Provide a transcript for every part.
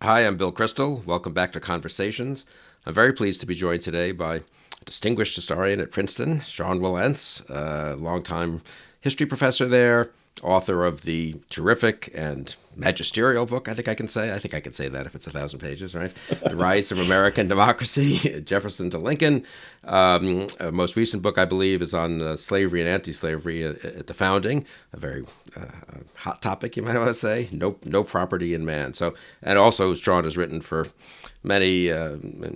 Hi, I'm Bill Kristol. Welcome back to Conversations. I'm very pleased to be joined today by a distinguished historian at Princeton, Sean Wilentz, a longtime history professor there, author of the terrific and magisterial book, I think I can say that if it's 1,000 pages, right? The Rise of American Democracy, Jefferson to Lincoln. Most recent book, I believe, is on slavery and anti-slavery at the founding, a very hot topic, you might want to say, no property in man. So, and also Sean has written for many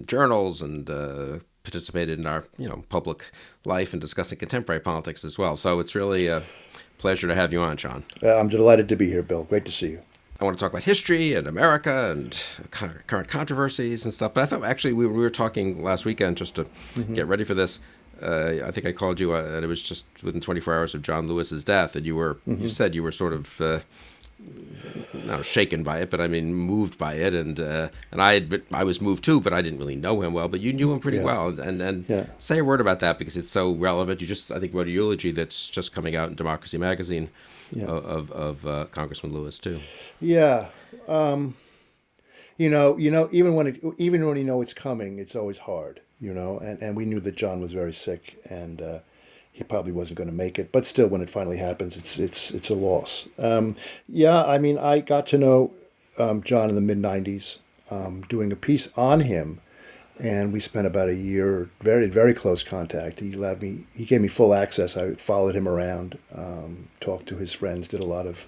journals and participated in our public life and discussing contemporary politics as well. So it's really a pleasure to have you on, Sean. I'm delighted to be here, Bill. Great to see you. I want to talk about history and America and current controversies and stuff. But I thought actually we were talking last weekend just to get ready for this. I think I called you, and it was just within 24 hours of John Lewis's death, and you said you were sort of not shaken by it, but I mean moved by it, and I was moved too, but I didn't really know him well, but you knew him pretty well, and say a word about that because it's so relevant. You just I think wrote a eulogy that's just coming out in Democracy Magazine of Congressman Lewis too. Yeah, even when you know it's coming, it's always hard, and we knew that John was very sick and. He probably wasn't going to make it, but still, when it finally happens, it's a loss. I got to know John in the mid-'90s, doing a piece on him, and we spent about a year, very, very close contact. He gave me full access. I followed him around, talked to his friends, did a lot of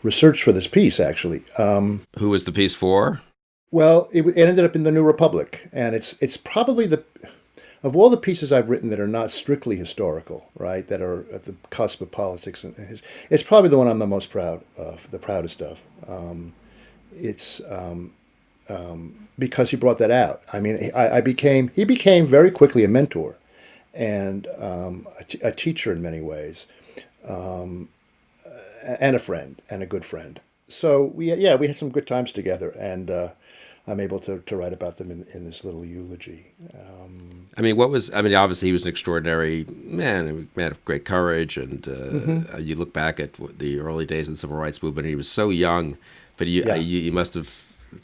research for this piece, actually. Who was the piece for? Well, it ended up in the New Republic, and it's probably of all the pieces I've written that are not strictly historical, right, that are at the cusp of politics, it's probably the one I'm the most proud of, the proudest of. It's because he brought that out. I mean, he became very quickly a mentor and a teacher in many ways, and a friend, and a good friend. So we had some good times together, and I'm able to write about them in this little eulogy. Obviously he was an extraordinary man, a man of great courage, and you look back at the early days of the Civil Rights Movement, he was so young, but you must have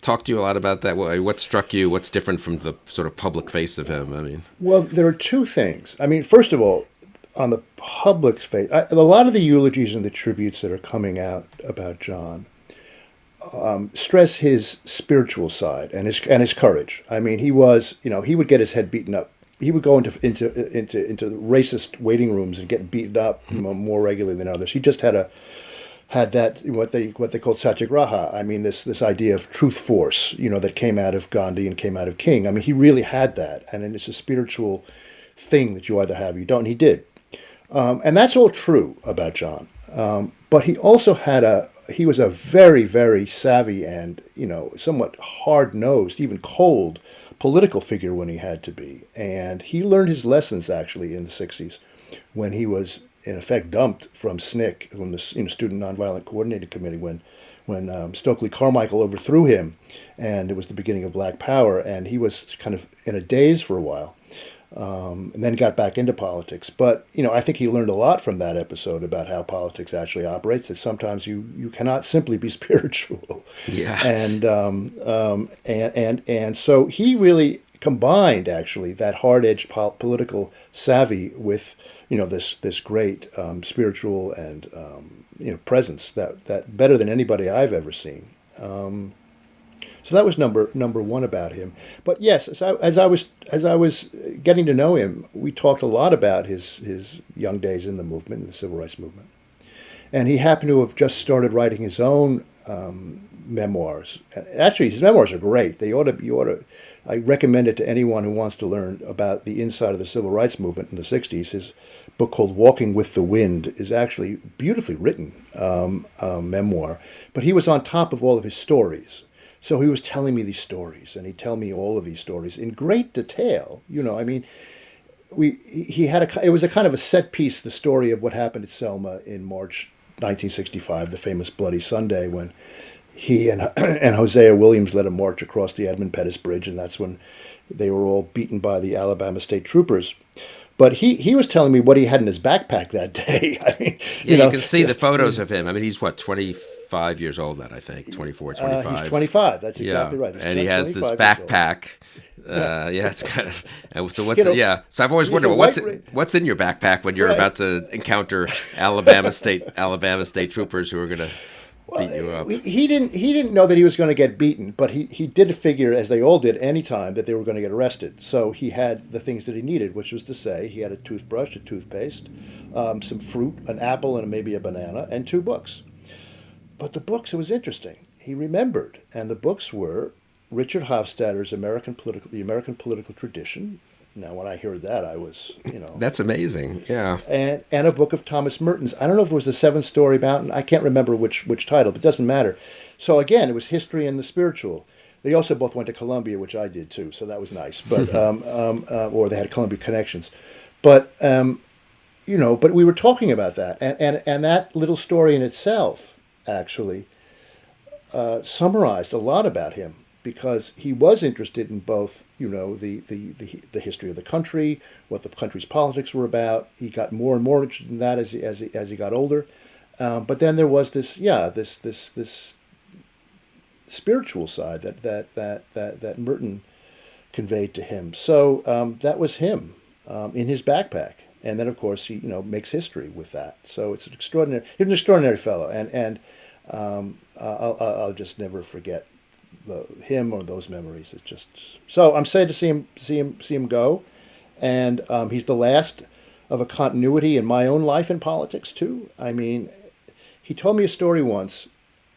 talked to you a lot about that. What struck you? What's different from the sort of public face of him? Well, there are two things. First of all, on the public face, a lot of the eulogies and the tributes that are coming out about John stress his spiritual side and his courage. He was, he would get his head beaten up. He would go into racist waiting rooms and get beaten up more regularly than others. He just had that what they called satyagraha. This idea of truth force, that came out of Gandhi and came out of King. He really had that, and it's a spiritual thing that you either have or you don't. And he did, and that's all true about John. But he also he was a very, very savvy and, somewhat hard-nosed, even cold political figure when he had to be. And he learned his lessons, actually, in the 60s when he was, in effect, dumped from SNCC, from the Student Nonviolent Coordinating Committee, when Stokely Carmichael overthrew him, and it was the beginning of Black Power, and he was kind of in a daze for a while. And then got back into politics. But, I think he learned a lot from that episode about how politics actually operates, that sometimes you cannot simply be spiritual. Yeah. And so he really combined, actually, that hard-edged political savvy with, this great spiritual and, presence that better than anybody I've ever seen. So that was number one about him. But yes, as I was getting to know him, we talked a lot about his young days in the movement, in the Civil Rights Movement, and he happened to have just started writing his own memoirs. And actually, his memoirs are great. I recommend it to anyone who wants to learn about the inside of the Civil Rights Movement in the '60s. His book called "Walking with the Wind" is actually beautifully written memoir. But he was on top of all of his stories. So he was telling me these stories, and he'd tell me all of these stories in great detail. It was a kind of a set piece, the story of what happened at Selma in March 1965, the famous Bloody Sunday, when he and Hosea Williams led a march across the Edmund Pettus Bridge, and that's when they were all beaten by the Alabama State Troopers. But he was telling me what he had in his backpack that day. You can see the photos of him. He's 25 5 years old then, I think, 24, 25. He's 25. That's exactly right. And he has this 25 years old. backpack. It's kind of. And so what's You know, So I've always he's wondered a what's in your backpack when you're Right. about to encounter Alabama State troopers who are going to beat you up. He didn't know that he was going to get beaten, but he did figure, as they all did any time, that they were going to get arrested. So he had the things that he needed, which was to say he had a toothbrush, a toothpaste, some fruit, an apple, and maybe a banana, and 2 books. But the books, it was interesting. He remembered, and the books were Richard Hofstadter's The American Political Tradition. Now, when I heard that, I was, That's amazing. Yeah. and a book of Thomas Merton's. I don't know if it was the 7-Story Mountain. I can't remember which title, but it doesn't matter. So again, it was history and the spiritual. They also both went to Columbia, which I did too, so that was nice. But or they had Columbia connections. But but we were talking about that, and that little story in itself actually summarized a lot about him, because he was interested in both, the history of the country, what the country's politics were about. He got more and more interested in that as he got older. But then there was this spiritual side that Merton conveyed to him. So that was him in his backpack. And then, of course, he makes history with that. So it's he's an extraordinary fellow, and I'll just never forget him or those memories. It's just so I'm sad to see him go, and he's the last of a continuity in my own life in politics too. I mean, he told me a story once.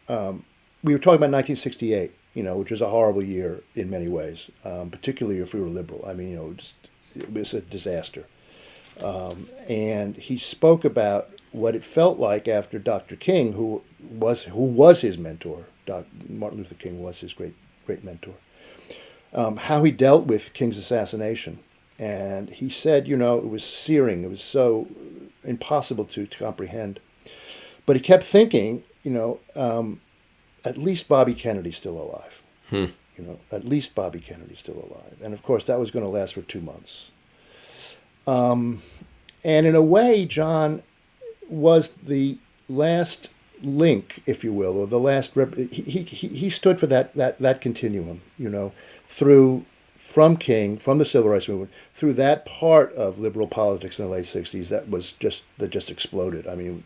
We were talking about 1968, which was a horrible year in many ways, particularly if we were liberal. I mean, it was a disaster. And he spoke about what it felt like after Dr. King, who was his mentor. Martin Luther King was his great mentor. How he dealt with King's assassination, and he said, it was searing. It was so impossible to comprehend. But he kept thinking, at least Bobby Kennedy's still alive. At least Bobby Kennedy's still alive. And of course, that was going to last for 2 months. And in a way, John was the last link, if you will, or the last he stood for that continuum, from King, from the Civil Rights Movement, through that part of liberal politics in the late 60s that just exploded. I mean,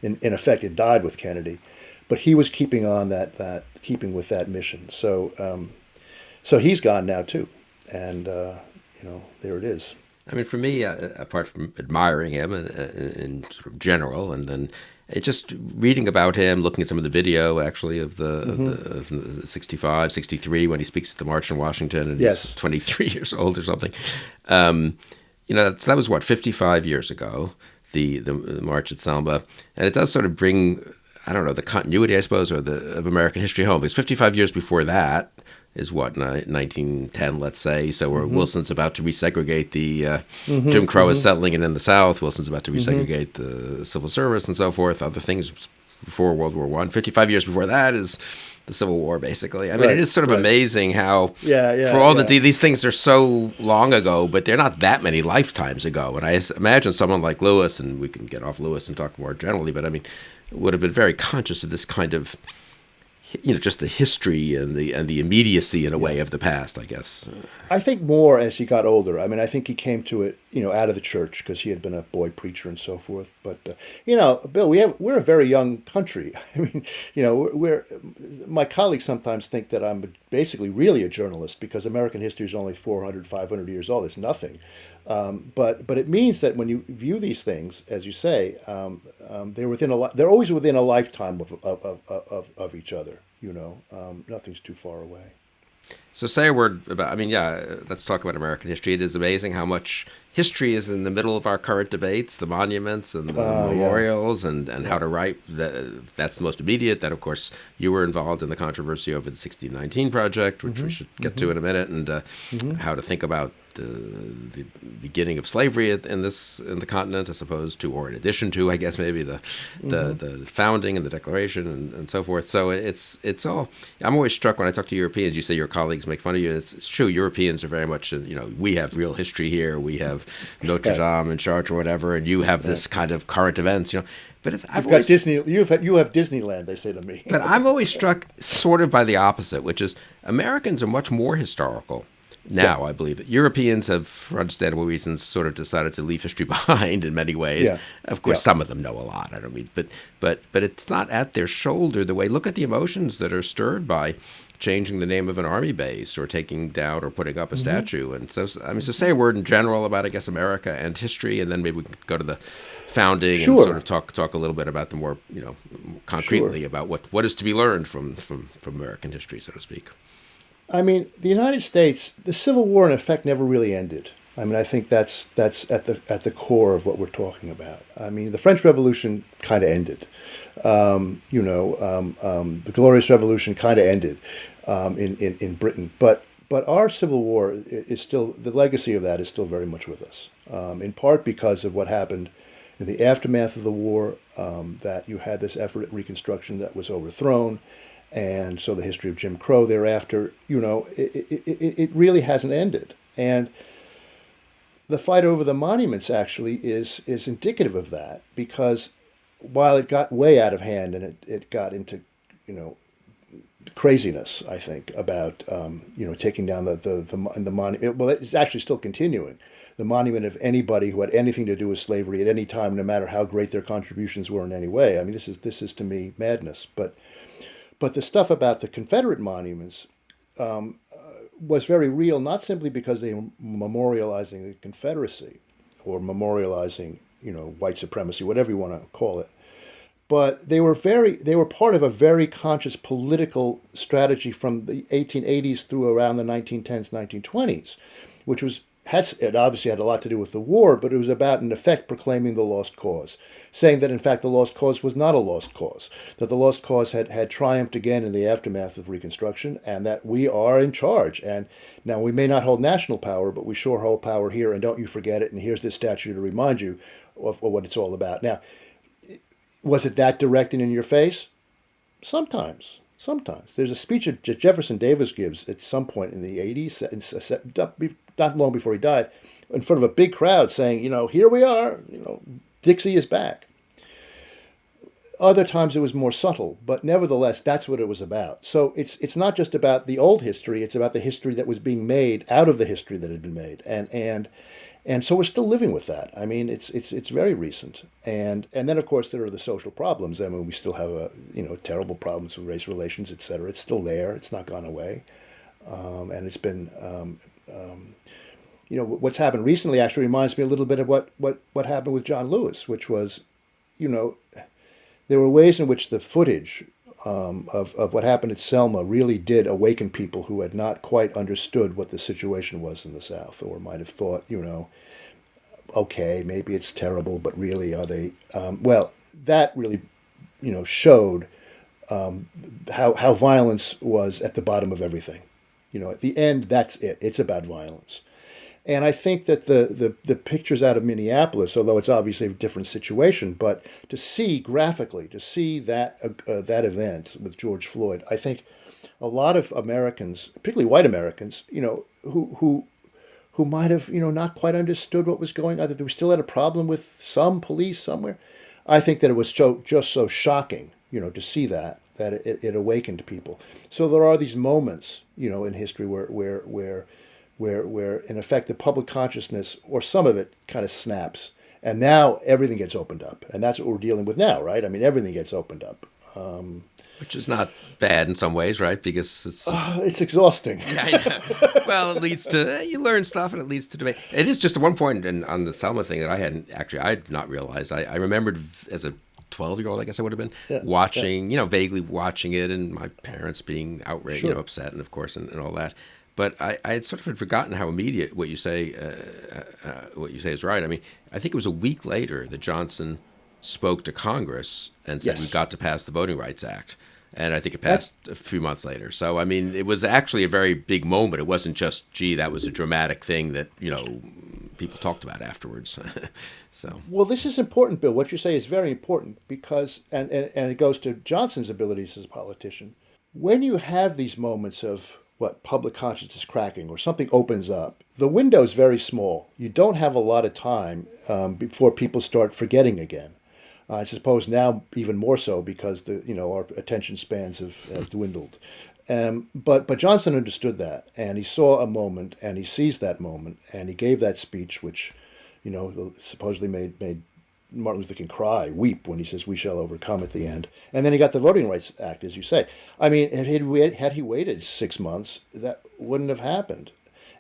in effect, it died with Kennedy, but he was keeping on keeping with that mission. So he's gone now too, and there it is. I mean, for me, apart from admiring him in sort of general, and then just reading about him, looking at some of the video, actually, of the 65, 63, when he speaks at the March in Washington, and he's 23 years old or something. So that was, 55 years ago, the March at Selma. And it does sort of bring, I don't know, the continuity, I suppose, of American history home. Because 55 years before that is 1910, let's say. So Wilson's about to resegregate Jim Crow is settling it in the South. Wilson's about to resegregate the civil service and so forth. Other things before World War I. 55 years before that is the Civil War, basically. I mean, it is sort of amazing how, for all that these things are so long ago, but they're not that many lifetimes ago. And I imagine someone like Lewis, and we can get off Lewis and talk more generally, but I mean, would have been very conscious of this kind of, just the history and the immediacy in a way of the past, I guess. I think more as he got older. I mean, I think he came to it, out of the church because he had been a boy preacher and so forth. But Bill, we're a very young country. I mean, my colleagues sometimes think that I'm basically really a journalist because American history is only 400, 500 years old. It's nothing. But it means that when you view these things, as you say, they're always within a lifetime of each other. Nothing's too far away. So say a word about, let's talk about American history. It is amazing how much history is in the middle of our current debates, the monuments and the memorials and how to write. That's the most immediate. Then, of course, you were involved in the controversy over the 1619 Project, which we should get to in a minute, and how to think about the beginning of slavery in the continent, as opposed to, or in addition to, I guess maybe the founding and the Declaration and so forth. So it's all. I'm always struck when I talk to Europeans. You say your colleagues make fun of you. It's true. Europeans are very much, we have real history here. We have Notre Dame and Chartres or whatever, and you have this kind of current events, But You've got Disney. You have Disneyland. They say to me. But I'm always struck sort of by the opposite, which is Americans are much more historical now. I believe it. Europeans have, for understandable reasons, sort of decided to leave history behind in many ways. Yeah. Of course, some of them know a lot. I don't mean, but it's not at their shoulder the way. Look at the emotions that are stirred by changing the name of an army base or taking down or putting up a statue. And so, so say a word in general about, I guess, America and history, and then maybe we can go to the founding and sort of talk a little bit about the more, concretely about what is to be learned from American history, so to speak. I mean, the United States, the Civil War in effect never really ended. I mean, I think that's at the core of what we're talking about. I mean, the French Revolution kind of ended. The Glorious Revolution kind of ended in Britain. But our Civil War is still, the legacy of that is still very much with us, in part because of what happened in the aftermath of the war, that you had this effort at Reconstruction that was overthrown. And so the history of Jim Crow thereafter, it really hasn't ended. And the fight over the monuments actually is indicative of that, because while it got way out of hand and it got into, craziness, I think, about, taking down the monument. Well, it's actually still continuing. The monument of anybody who had anything to do with slavery at any time, no matter how great their contributions were in any way. I mean, this is to me madness. But the stuff about the Confederate monuments was very real, not simply because they were memorializing the Confederacy or memorializing, white supremacy, whatever you want to call it. But they were part of a very conscious political strategy from the 1880s through around the 1910s, 1920s, which it obviously had a lot to do with the war, but it was about, in effect, proclaiming the lost cause, saying that, in fact, the lost cause was not a lost cause, that the lost cause had triumphed again in the aftermath of Reconstruction, and that we are in charge. And now we may not hold national power, but we sure hold power here, and don't you forget it, and here's this statue to remind you of what it's all about. Now, was it that direct and in your face? Sometimes. There's a speech that Jefferson Davis gives at some point in the 80s, not long before he died, in front of a big crowd saying, here we are, Dixie is back. Other times it was more subtle, but nevertheless, that's what it was about. So it's not just about the old history, it's about the history that was being made out of the history that had been made. And so we're still living with that. I mean, it's very recent. And then, of course, there are the social problems. I mean, we still have terrible problems with race relations, et cetera. It's still there. It's not gone away. And it's been, what's happened recently actually reminds me a little bit of what happened with John Lewis, which was, there were ways in which the footage of what happened at Selma really did awaken people who had not quite understood what the situation was in the South, or might have thought, okay, maybe it's terrible, but really are they? That really, showed how violence was at the bottom of everything. At the end, that's it. It's about violence. And I think that the pictures out of Minneapolis, although it's obviously a different situation, but to see graphically, to see that event with George Floyd, I think a lot of Americans, particularly white Americans, who might have not quite understood what was going on, that they were still had a problem with some police somewhere. I think that it was just so shocking, to see that it awakened people. So there are these moments, in history where in effect the public consciousness, or some of it, kind of snaps, and now everything gets opened up, and that's what we're dealing with now, right? I mean, everything gets opened up, which is not bad in some ways, right? Because it's exhausting. Well, it leads to you learn stuff, and it leads to debate. It is just one point on the Selma thing that I had not realized. I remembered as a 12-year-old, I guess I would have been watching, vaguely watching it, and my parents being outraged, Sure. upset, and of course, and all that. But I had sort of forgotten how immediate what you say is right. I mean, I think it was a week later that Johnson spoke to Congress and said, we've got to pass the Voting Rights Act. And I think it passed a few months later. So, I mean, it was actually a very big moment. It wasn't just, that was a dramatic thing that, people talked about afterwards. So. Well, this is important, Bill. What you say is very important because, and it goes to Johnson's abilities as a politician. When you have these moments of public consciousness cracking or something opens up, the window is very small. You don't have a lot of time before people start forgetting again. I suppose now even more so because our attention spans have dwindled. But Johnson understood that, and he saw a moment, and he seized that moment, and he gave that speech, which supposedly made Martin Luther King cry, weep, when he says, "We shall overcome" at the end. And then he got the Voting Rights Act, as you say. I mean, had he waited 6 months, that wouldn't have happened.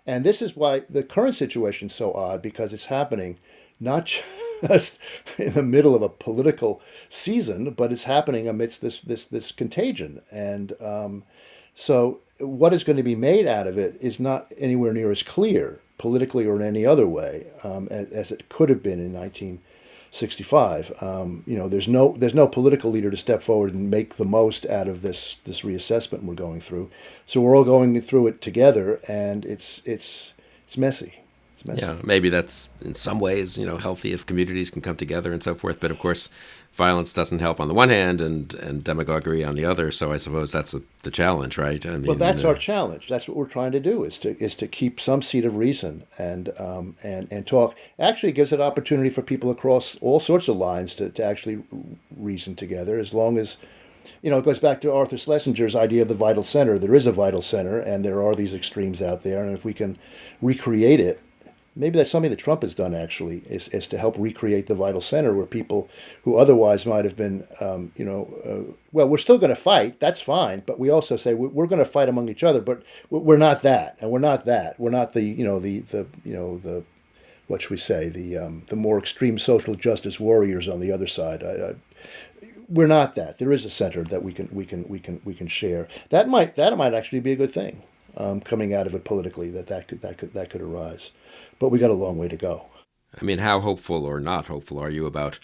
And this is why the current situation is so odd, because it's happening not just in the middle of a political season, but it's happening amidst this contagion. And so what is going to be made out of it is not anywhere near as clear, politically or in any other way, as it could have been in 1965. There's no political leader to step forward and make the most out of this reassessment we're going through. So we're all going through it together, and it's messy. It's messy. Yeah, maybe that's in some ways healthy if communities can come together and so forth. But of course, violence doesn't help on the one hand, and demagoguery on the other. So I suppose that's the challenge, right? I mean, well, that's our challenge. That's what we're trying to do, is to keep some seat of reason and talk. Actually, it gives an opportunity for people across all sorts of lines to actually reason together, as long as, it goes back to Arthur Schlesinger's idea of the vital center. There is a vital center, and there are these extremes out there, and if we can recreate it, maybe that's something that Trump has done, actually, is to help recreate the vital center, where people who otherwise might have been, well, we're still going to fight. That's fine. But we also say we're going to fight among each other, but we're not that. And we're not that. We're not the what should we say, the more extreme social justice warriors on the other side. We're not that. There is a center that we can share. That might actually be a good thing. Coming out of it politically, that could arise, but we got a long way to go. I mean, how hopeful or not hopeful are you about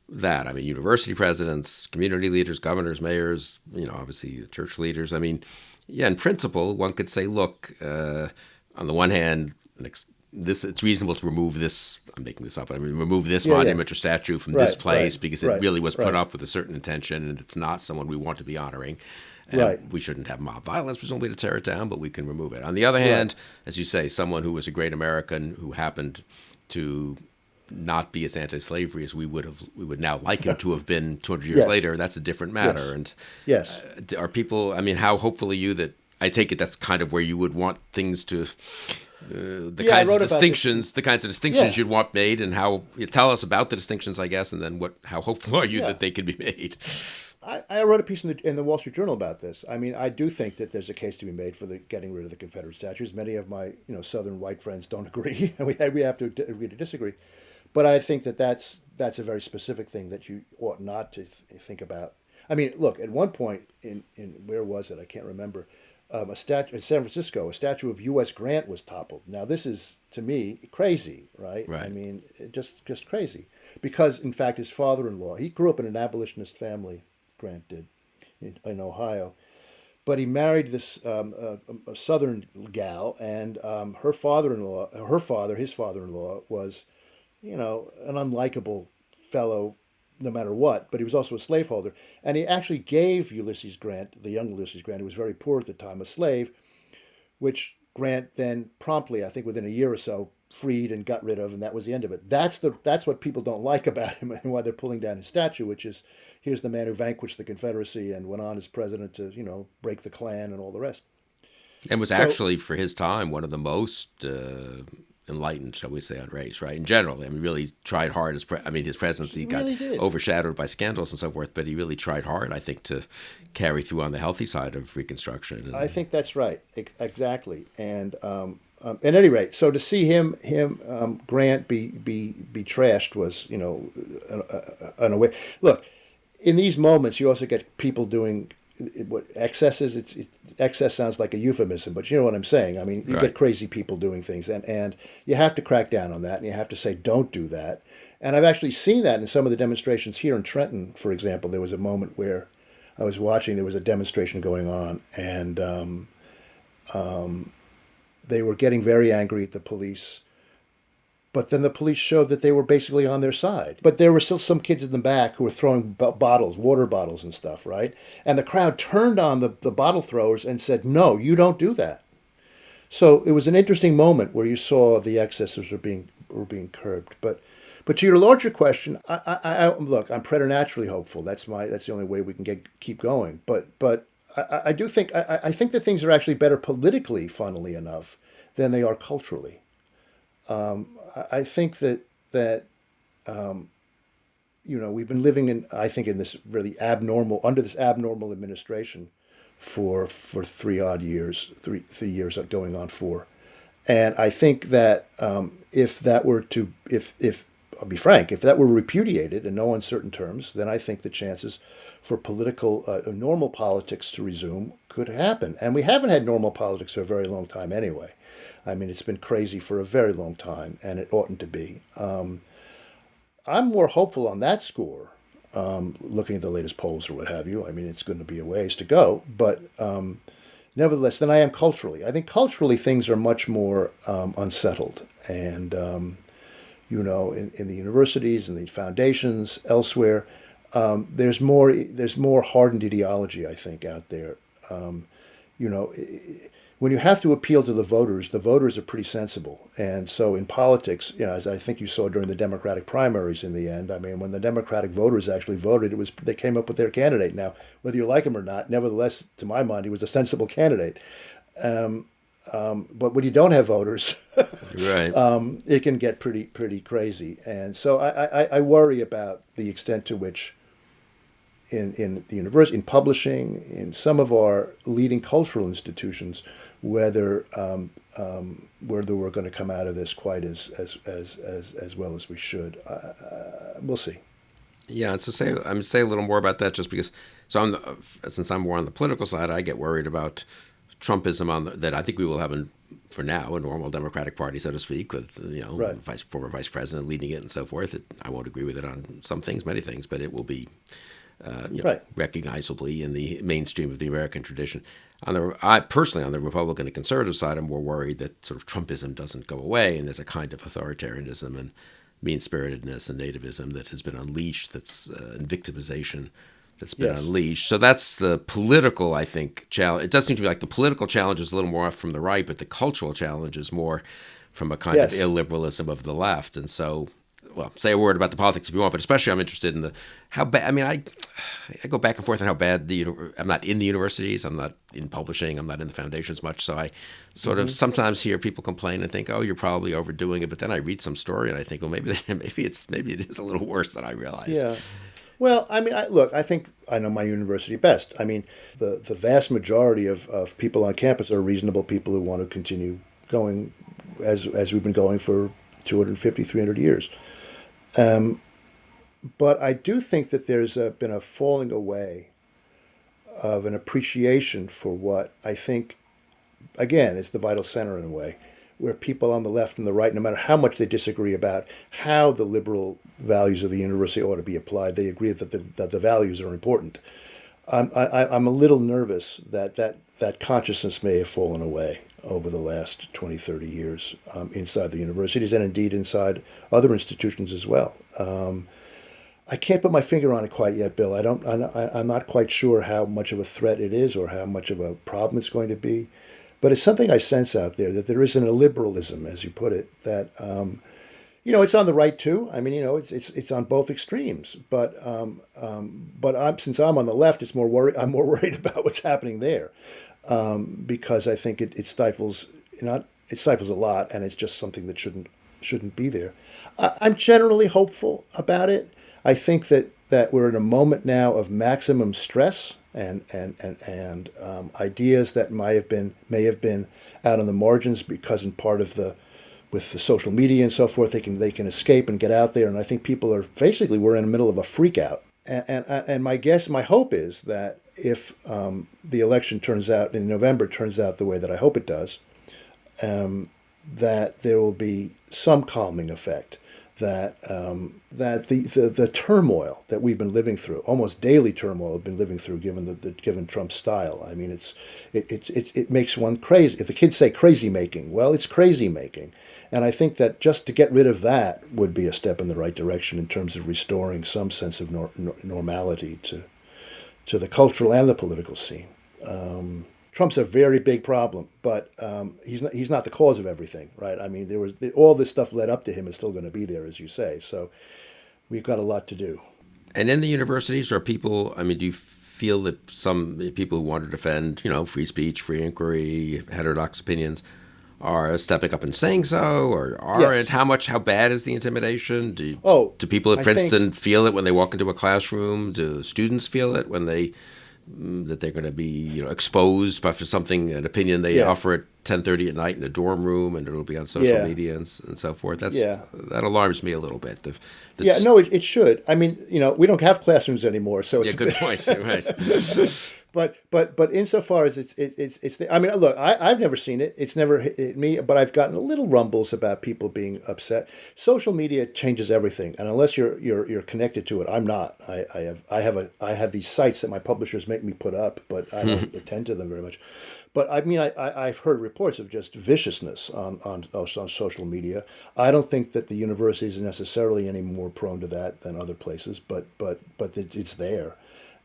that? I mean, university presidents, community leaders, governors, mayors, obviously church leaders. I mean, yeah, in principle, one could say, look, on the one hand, it's reasonable to remove this. I'm making this up. I mean, remove this monument or statue from this place because it really was put up with a certain intention, and it's not someone we want to be honoring. And we shouldn't have mob violence, presumably, to tear it down, but we can remove it. On the other hand, as you say, someone who was a great American who happened to not be as anti-slavery as we would now like him to have been 200 years later, that's a different matter. Yes. And are people, I mean, how hopeful are you that, I take it that's kind of where you would want things to, the kinds of distinctions you'd want made, and how, tell us about the distinctions, I guess, and then how hopeful are you that they can be made? I wrote a piece in the Wall Street Journal about this. I mean, I do think that there's a case to be made for getting rid of the Confederate statues. Many of my Southern white friends don't agree, and we have to agree to disagree. But I think that's a very specific thing that you ought not to think about. I mean, look, at one point in where was it? I can't remember. A statue in San Francisco, a statue of U.S. Grant was toppled. Now, this is, to me, crazy, right? I mean, just crazy, because in fact, his father-in-law, he grew up in an abolitionist family. Grant did in Ohio, but he married this a Southern gal, and his father-in-law was, an unlikable fellow, no matter what. But he was also a slaveholder, and he actually gave Ulysses Grant, the young Ulysses Grant, who was very poor at the time, a slave, which Grant then promptly, I think within a year or so, freed and got rid of, and that was the end of it. That's what people don't like about him, and why they're pulling down his statue, which is, here's the man who vanquished the Confederacy and went on as president to, break the Klan and all the rest. And was actually, for his time, one of the most enlightened, shall we say, on race, right? In general, I mean, really tried hard. His presidency got overshadowed by scandals and so forth, but he really tried hard, I think, to carry through on the healthy side of Reconstruction. I think that's right, exactly. And at any rate, so to see him Grant be trashed was, in a way. Look, in these moments, you also get people doing what excesses. Excess sounds like a euphemism, but you know what I'm saying. I mean, you get crazy people doing things, and you have to crack down on that, and you have to say, don't do that. And I've actually seen that in some of the demonstrations here in Trenton, for example. There was a moment where I was watching, there was a demonstration going on, and they were getting very angry at the police. But then the police showed that they were basically on their side. But there were still some kids in the back who were throwing bottles, water bottles and stuff, right? And the crowd turned on the bottle throwers and said, no, you don't do that. So it was an interesting moment where you saw the excesses were being curbed. But to your larger question, look, I'm preternaturally hopeful. That's the only way we can keep going. But I do think I think that things are actually better politically, funnily enough, than they are culturally. I think that we've been living in this really under this abnormal administration for 3 odd years, three years going on 4. And I think that if that were to, if I'll be frank, if that were repudiated in no uncertain terms, then I think the chances for normal politics to resume could happen. And we haven't had normal politics for a very long time anyway. I mean, it's been crazy for a very long time, and it oughtn't to be. I'm more hopeful on that score, looking at the latest polls or what have you. I mean, it's going to be a ways to go, but nevertheless, than I am culturally. I think culturally things are much more unsettled, and in the universities and the foundations elsewhere, there's more hardened ideology, I think, out there. You know, when you have to appeal to the voters are pretty sensible. And so in politics, as I think you saw during the Democratic primaries in the end, I mean, when the Democratic voters actually voted, they came up with their candidate. Now, whether you like him or not, nevertheless, to my mind, he was a sensible candidate. But when you don't have voters, right, it can get pretty crazy. And so I worry about the extent to which in the university, in publishing, in some of our leading cultural institutions, whether we're going to come out of this quite as well as we should. We'll see. Yeah, and so say a little more about that, just because. So since I'm more on the political side, I get worried about Trumpism that I think we will have for now a normal Democratic Party, so to speak, with Right. Former vice president leading it and so forth. I won't agree with it on some things, many things, but it will be Right. recognizably in the mainstream of the American tradition. I personally, on the Republican and conservative side, I'm more worried that sort of Trumpism doesn't go away, and there's a kind of authoritarianism and mean-spiritedness and nativism that has been unleashed, and victimization that's been Yes. unleashed. So that's the political, I think, challenge. It does seem to be like the political challenge is a little more from the right, but the cultural challenge is more from a kind Yes. of illiberalism of the left. And so, well, say a word about the politics if you want, but especially I'm interested in how bad. I mean, I go back and forth on how bad I'm not in the universities, I'm not in publishing, I'm not in the foundations much. So I sort of sometimes hear people complain and think, oh, you're probably overdoing it. But then I read some story and I think, well, maybe it is a little worse than I realize. Yeah. Well, I mean, I think I know my university best. I mean, the vast majority of people on campus are reasonable people who want to continue going as we've been going for 250, 300 years. But I do think that there's been a falling away of an appreciation for what I think, again, is the vital center in a way, where people on the left and the right, no matter how much they disagree about how the liberal values of the university ought to be applied, they agree that the values are important. I'm a little nervous that consciousness may have fallen away over the last 20, 30 years inside the universities and indeed inside other institutions as well. I can't put my finger on it quite yet, Bill. I'm not quite sure how much of a threat it is or how much of a problem it's going to be. But it's something I sense out there, that there is an illiberalism, as you put it, that it's on the right too. I mean, it's on both extremes. But since I'm on the left, I'm more worried about what's happening there, because I think it stifles a lot, and it's just something that shouldn't be there. I'm generally hopeful about it. I think that we're in a moment now of maximum stress and ideas that may have been out on the margins because in part of with the social media and so forth, they can escape and get out there. And I think people are we're in the middle of a freak out. And my hope is that if the election turns out in November the way that I hope it does, that there will be some calming effect. That the turmoil that we've been living through, almost daily turmoil we've been living through, given Trump's style. I mean, it makes one crazy. If the kids say crazy making, well, it's crazy making, and I think that just to get rid of that would be a step in the right direction in terms of restoring some sense of normality to the cultural and the political scene. Trump's a very big problem, but he's not the cause of everything, right? I mean, all this stuff led up to him is still going to be there, as you say. So we've got a lot to do. And in the universities, are people, I mean, do you feel that some people who want to defend, free speech, free inquiry, heterodox opinions are stepping up and saying so, or aren't? Yes. How bad is the intimidation? Do people at I Princeton think, feel it when they walk into a classroom? Do students feel it when that they're going to be exposed for something, an opinion they yeah, offer at 10:30 at night in a dorm room, and it'll be on social yeah, media and so forth? yeah. That alarms me a little bit. Yeah, no, it should. I mean, we don't have classrooms anymore, so Yeah, it's good point. Right. but insofar as I mean, look, I've never seen it. It's never hit me, but I've gotten a little rumbles about people being upset. Social media changes everything, and unless you're connected to it, I'm not. I have these sites that my publishers make me put up, but I don't attend to them very much. But I mean, I've heard reports of just viciousness on social media. I don't think that the universities are necessarily any more prone to that than other places, but it's there,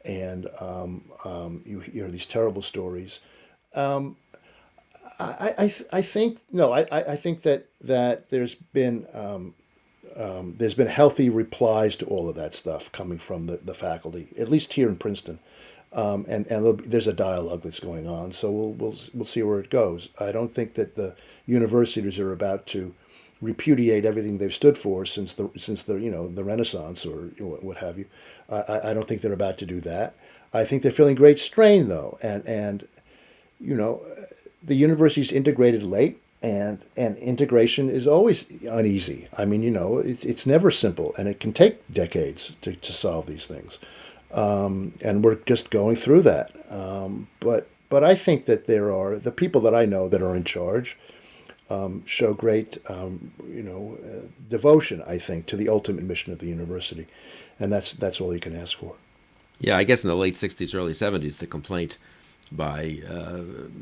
and you hear these terrible stories. I think no, I think that there's been healthy replies to all of that stuff coming from the faculty, at least here in Princeton. And there's a dialogue that's going on, so we'll see where it goes. I don't think that the universities are about to repudiate everything they've stood for since the Renaissance or what have you. I don't think they're about to do that. I think they're feeling great strain though, and the university's integrated late, and integration is always uneasy. I mean, it's never simple, and it can take decades to solve these things. And we're just going through that. But I think that the people that I know that are in charge show great, devotion, I think, to the ultimate mission of the university, and that's all you can ask for. Yeah, I guess in the late 60s, early 70s, the complaint by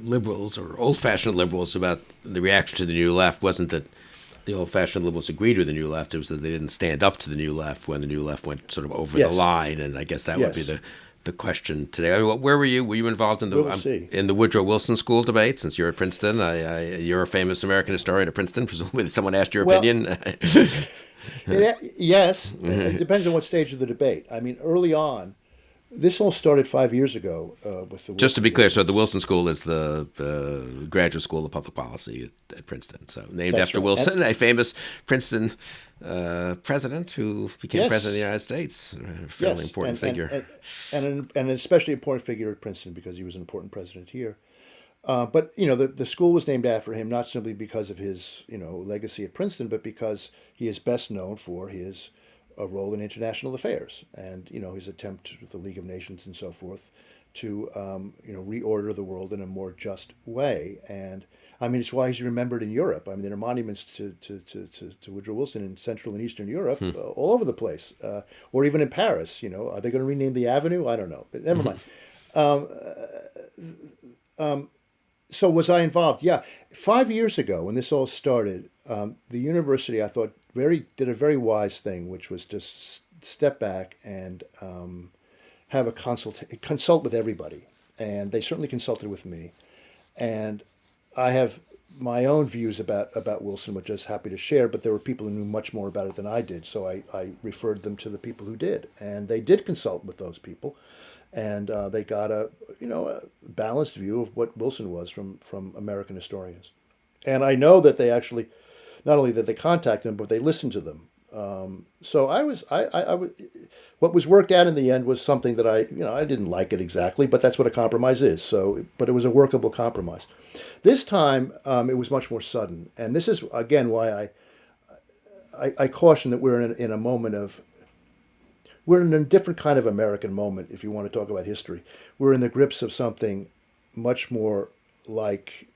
liberals or old-fashioned liberals about the reaction to the New Left wasn't that the old-fashioned liberals agreed with the New Left. It was that they didn't stand up to the New Left when the New Left went sort of over the line, and I guess that would be the question today. I mean, where were you? Were you involved in the Woodrow Wilson School debate? Since you're at Princeton, you're a famous American historian at Princeton. Presumably, someone asked your opinion. Yes, it depends on what stage of the debate. I mean, early on. This all started 5 years ago with the. Just to be clear, so the Wilson School is the graduate school of public policy at Princeton. So named after Wilson, a famous Princeton president who became president of the United States. A fairly important figure. And an especially important figure at Princeton because he was an important president here. But the school was named after him not simply because of his legacy at Princeton, but because he is best known for his a role in international affairs, and his attempt with the League of Nations and so forth to reorder the world in a more just way. And I mean, it's why he's remembered in Europe. I mean, there are monuments to Woodrow Wilson in Central and Eastern Europe all over the place, or even in Paris. Are they going to rename the avenue? I don't know, but never mind. So was I involved? Yeah, 5 years ago when this all started, the university I thought did a very wise thing, which was just step back and have a consult with everybody, and they certainly consulted with me, and I have my own views about Wilson, which I was happy to share, but there were people who knew much more about it than I did, so I referred them to the people who did, and they did consult with those people, and they got a balanced view of what Wilson was from American historians, and I know that they actually. Not only that they contacted them, but they listened to them. So I was what was worked out in the end was something that I didn't like it exactly, but that's what a compromise is. But it was a workable compromise. This time it was much more sudden, and this is again why I caution that we're in a moment of. We're in a different kind of American moment, if you want to talk about history. We're in the grips of something much more like.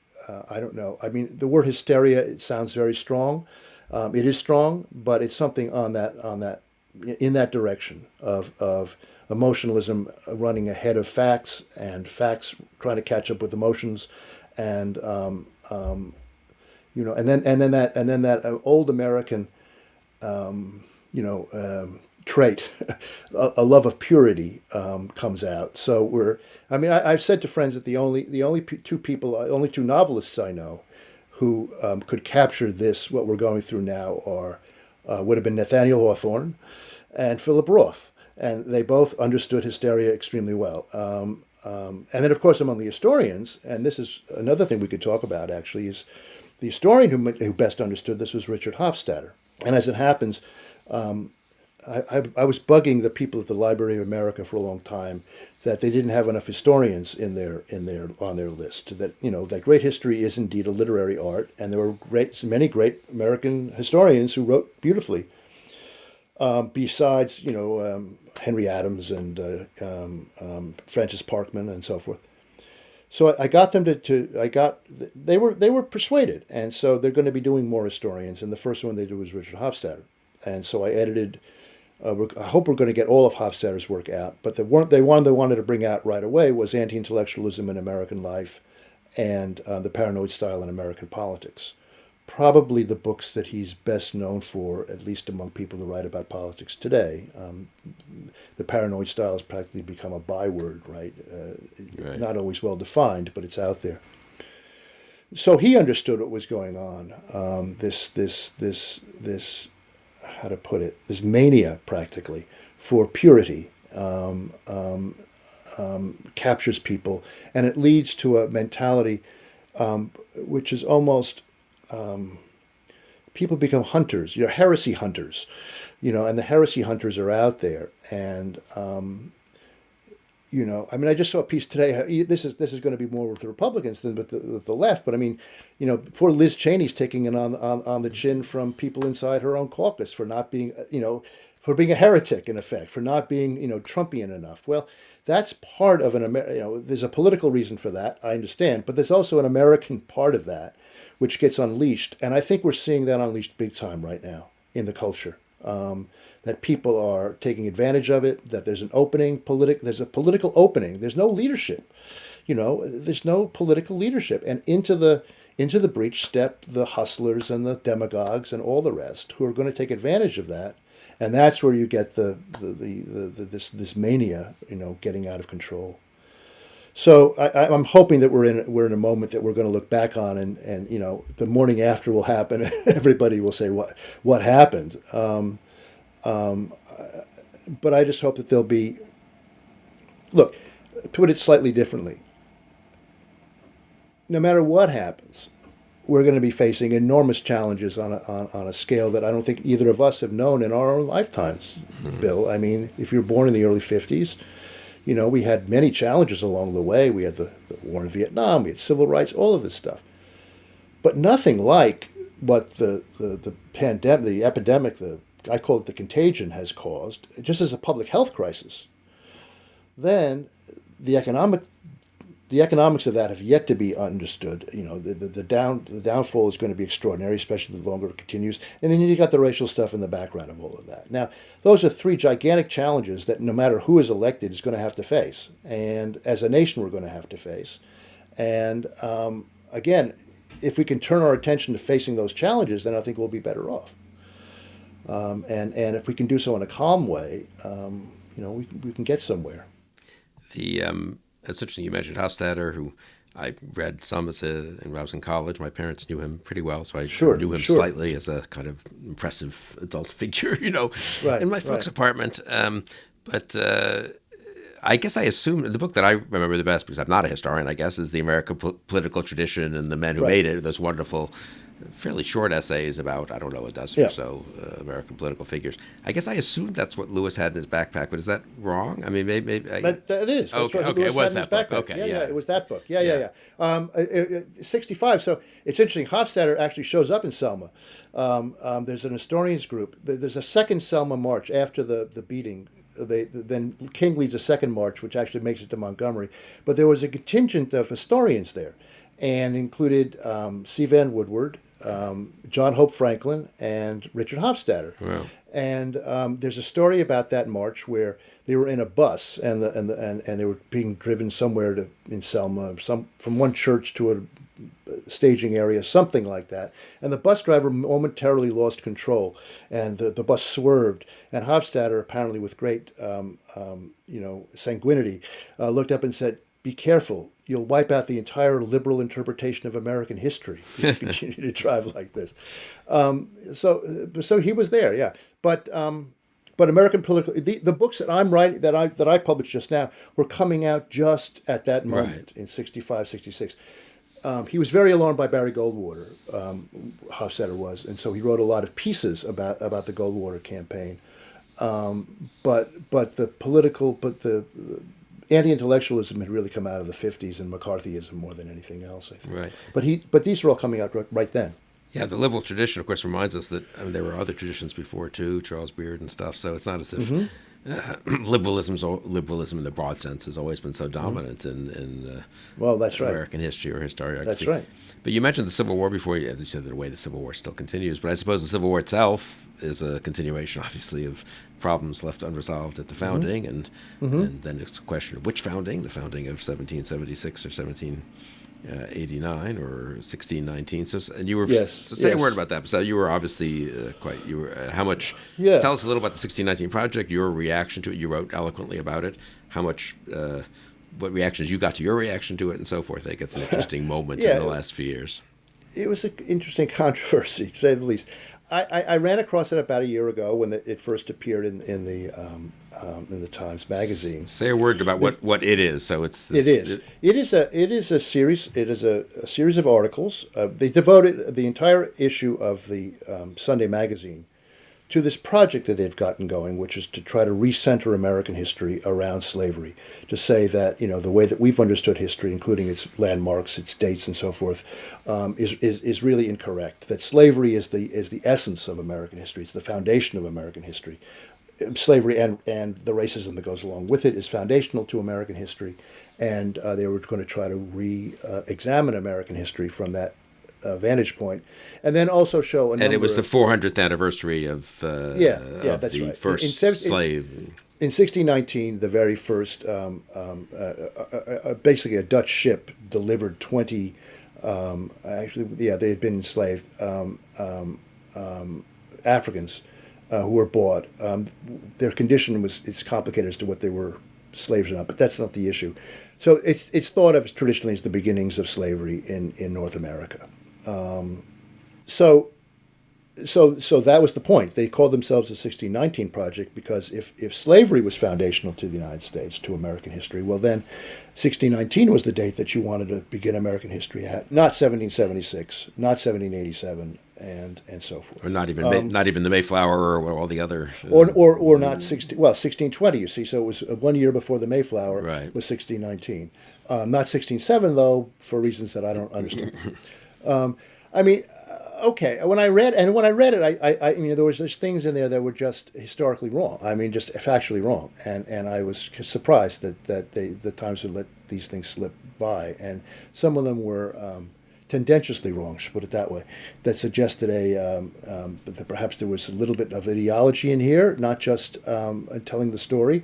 I don't know. I mean, the word hysteria, it sounds very strong. It is strong, but it's something in that direction of emotionalism running ahead of facts, and facts trying to catch up with emotions, and and then that old American trait, a love of purity, comes out. So I've said to friends that the only two novelists I know who could capture what we're going through now would have been Nathaniel Hawthorne and Philip Roth, and they both understood hysteria extremely well. And then, of course, among the historians, and this is another thing we could talk about, actually, is the historian who best understood this was Richard Hofstadter. And as it happens, I was bugging the people at the Library of America for a long time that they didn't have enough historians on their list. That great history is indeed a literary art, and there were many great American historians who wrote beautifully. Besides, Henry Adams and Francis Parkman and so forth. So I got them they were persuaded, and so they're going to be doing more historians. And the first one they did was Richard Hofstadter, and so I edited. I hope we're going to get all of Hofstadter's work out, but the one they wanted to bring out right away was Anti-Intellectualism in American Life and The Paranoid Style in American Politics. Probably the books that he's best known for, at least among people who write about politics today. The paranoid style has practically become a byword, right? Right. Not always well defined, but it's out there. So he understood what was going on. This how to put it? This mania, practically, for purity captures people, and it leads to a mentality which is almost. People become hunters, heresy hunters, and the heresy hunters are out there. And, I just saw a piece today. This is going to be more with the Republicans than with the left. But poor Liz Cheney's taking it on the chin from people inside her own caucus for not being, for being a heretic, in effect, for not being, Trumpian enough. Well, that's part of there's a political reason for that, I understand, but there's also an American part of that, which gets unleashed. And I think we're seeing that unleashed big time right now in the culture, that people are taking advantage of it, that there's an opening, there's a political opening. There's no leadership, there's no political leadership. And into the breach step the hustlers and the demagogues and all the rest who are going to take advantage of that. And that's where you get this mania, getting out of control. So I'm hoping that we're in a moment that we're going to look back on, and the morning after will happen. Everybody will say what happened. But I just hope that there'll be. Look, to put it slightly differently. No matter what happens, we're going to be facing enormous challenges on a scale that I don't think either of us have known in our own lifetimes. Mm-hmm. Bill, if you're born in the early 50s. We had many challenges along the way. We had the war in Vietnam, we had civil rights, all of this stuff. But nothing like what the pandemic, the epidemic, I call it the contagion, has caused, just as a public health crisis. Then the economics of that have yet to be understood. The downfall is going to be extraordinary, especially the longer it continues. And then you got the racial stuff in the background of all of that. Now, those are three gigantic challenges that no matter who is elected is going to have to face. And as a nation, we're going to have to face. And again, if we can turn our attention to facing those challenges, then I think we'll be better off. And if we can do so in a calm way, we can get somewhere. It's interesting you mentioned Hofstadter, who I read some when I was in college. My parents knew him pretty well, so I knew him slightly as a kind of impressive adult figure, in my folks' apartment. But I guess I assume the book that I remember the best, because I'm not a historian, I guess, is The American Political Tradition and the Men Who Made It, those wonderful, fairly short essays about, a dozen or so American political figures. I guess I assumed that's what Lewis had in his backpack, but is that wrong? Maybe. That is. That's okay, it was that book. Okay, yeah, it was that book. Yeah. 65. So it's interesting. Hofstadter actually shows up in Selma. There's an historians group. There's a second Selma march after the beating. Then King leads a second march, which actually makes it to Montgomery. But there was a contingent of historians there. and included C. Van Woodward, John Hope Franklin, and Richard Hofstadter. Wow. And there's a story about that march where they were in a bus and they were being driven somewhere in Selma, from one church to a staging area, something like that. And the bus driver momentarily lost control, and the bus swerved. And Hofstadter, apparently with great sanguinity, looked up and said, "Be careful. You'll wipe out the entire liberal interpretation of American history if you continue to drive like this." So he was there, yeah. But American political the books that I'm writing that I published just now were coming out just at that moment in 65, 66. He was very alarmed by Barry Goldwater, Hofstadter was, and so he wrote a lot of pieces about the Goldwater campaign. But the anti-intellectualism had really come out of the 50s and McCarthyism more than anything else, I think. Right. But these were all coming out right then. Yeah, the liberal tradition, of course, reminds us that there were other traditions before too, Charles Beard and stuff. So it's not as if liberalism in the broad sense has always been so dominant in well, that's right. American history or historiography. That's right. But you mentioned the Civil War before. You said the way the Civil War still continues. But I suppose the Civil War itself is a continuation, obviously, of problems left unresolved at the founding, and then it's a question of which founding, the founding of 1776 or 1789 or 1619. So, and you were say a word about that. So you were obviously how much? Yeah. Tell us a little about the 1619 project. Your reaction to it. You wrote eloquently about it. How much? What reactions you got to your reaction to it, and so forth. I think it's an interesting moment in the last few years. It was an interesting controversy, to say the least. I ran across it about a year ago when it first appeared in the Times Magazine. Say a word about what it is. So it is a series. It is a series of articles. They devoted the entire issue of the Sunday Magazine to this project that they've gotten going, which is to try to recenter American history around slavery, to say that the way that we've understood history, including its landmarks, its dates, and so forth, is really incorrect. That slavery is the essence of American history. It's the foundation of American history. Slavery and the racism that goes along with it is foundational to American history, and they were going to try to re-examine American history from that vantage point, and then also show a number. And it was the 400th anniversary of that's the right. First slave. In 1619, the very first, basically a Dutch ship delivered 20. They had been enslaved Africans who were bought. Their condition it's complicated as to what they were slaves or not, but that's not the issue. So it's thought of traditionally as the beginnings of slavery in North America. So that was the point. They called themselves the 1619 Project because if slavery was foundational to the United States, to American history, well then 1619 was the date that you wanted to begin American history at, not 1776, not 1787, and so forth. Or not even the Mayflower or all the other. Or not 1620. You see, so it was 1 year before the Mayflower was 1619. Not 1607 though, for reasons that I don't understand. Okay. When I read it, I there was just things in there that were just historically wrong. Just factually wrong, and I was surprised that the Times would let these things slip by, and some of them were tendentiously wrong. Should put it that way. That suggested that perhaps there was a little bit of ideology in here, not just telling the story.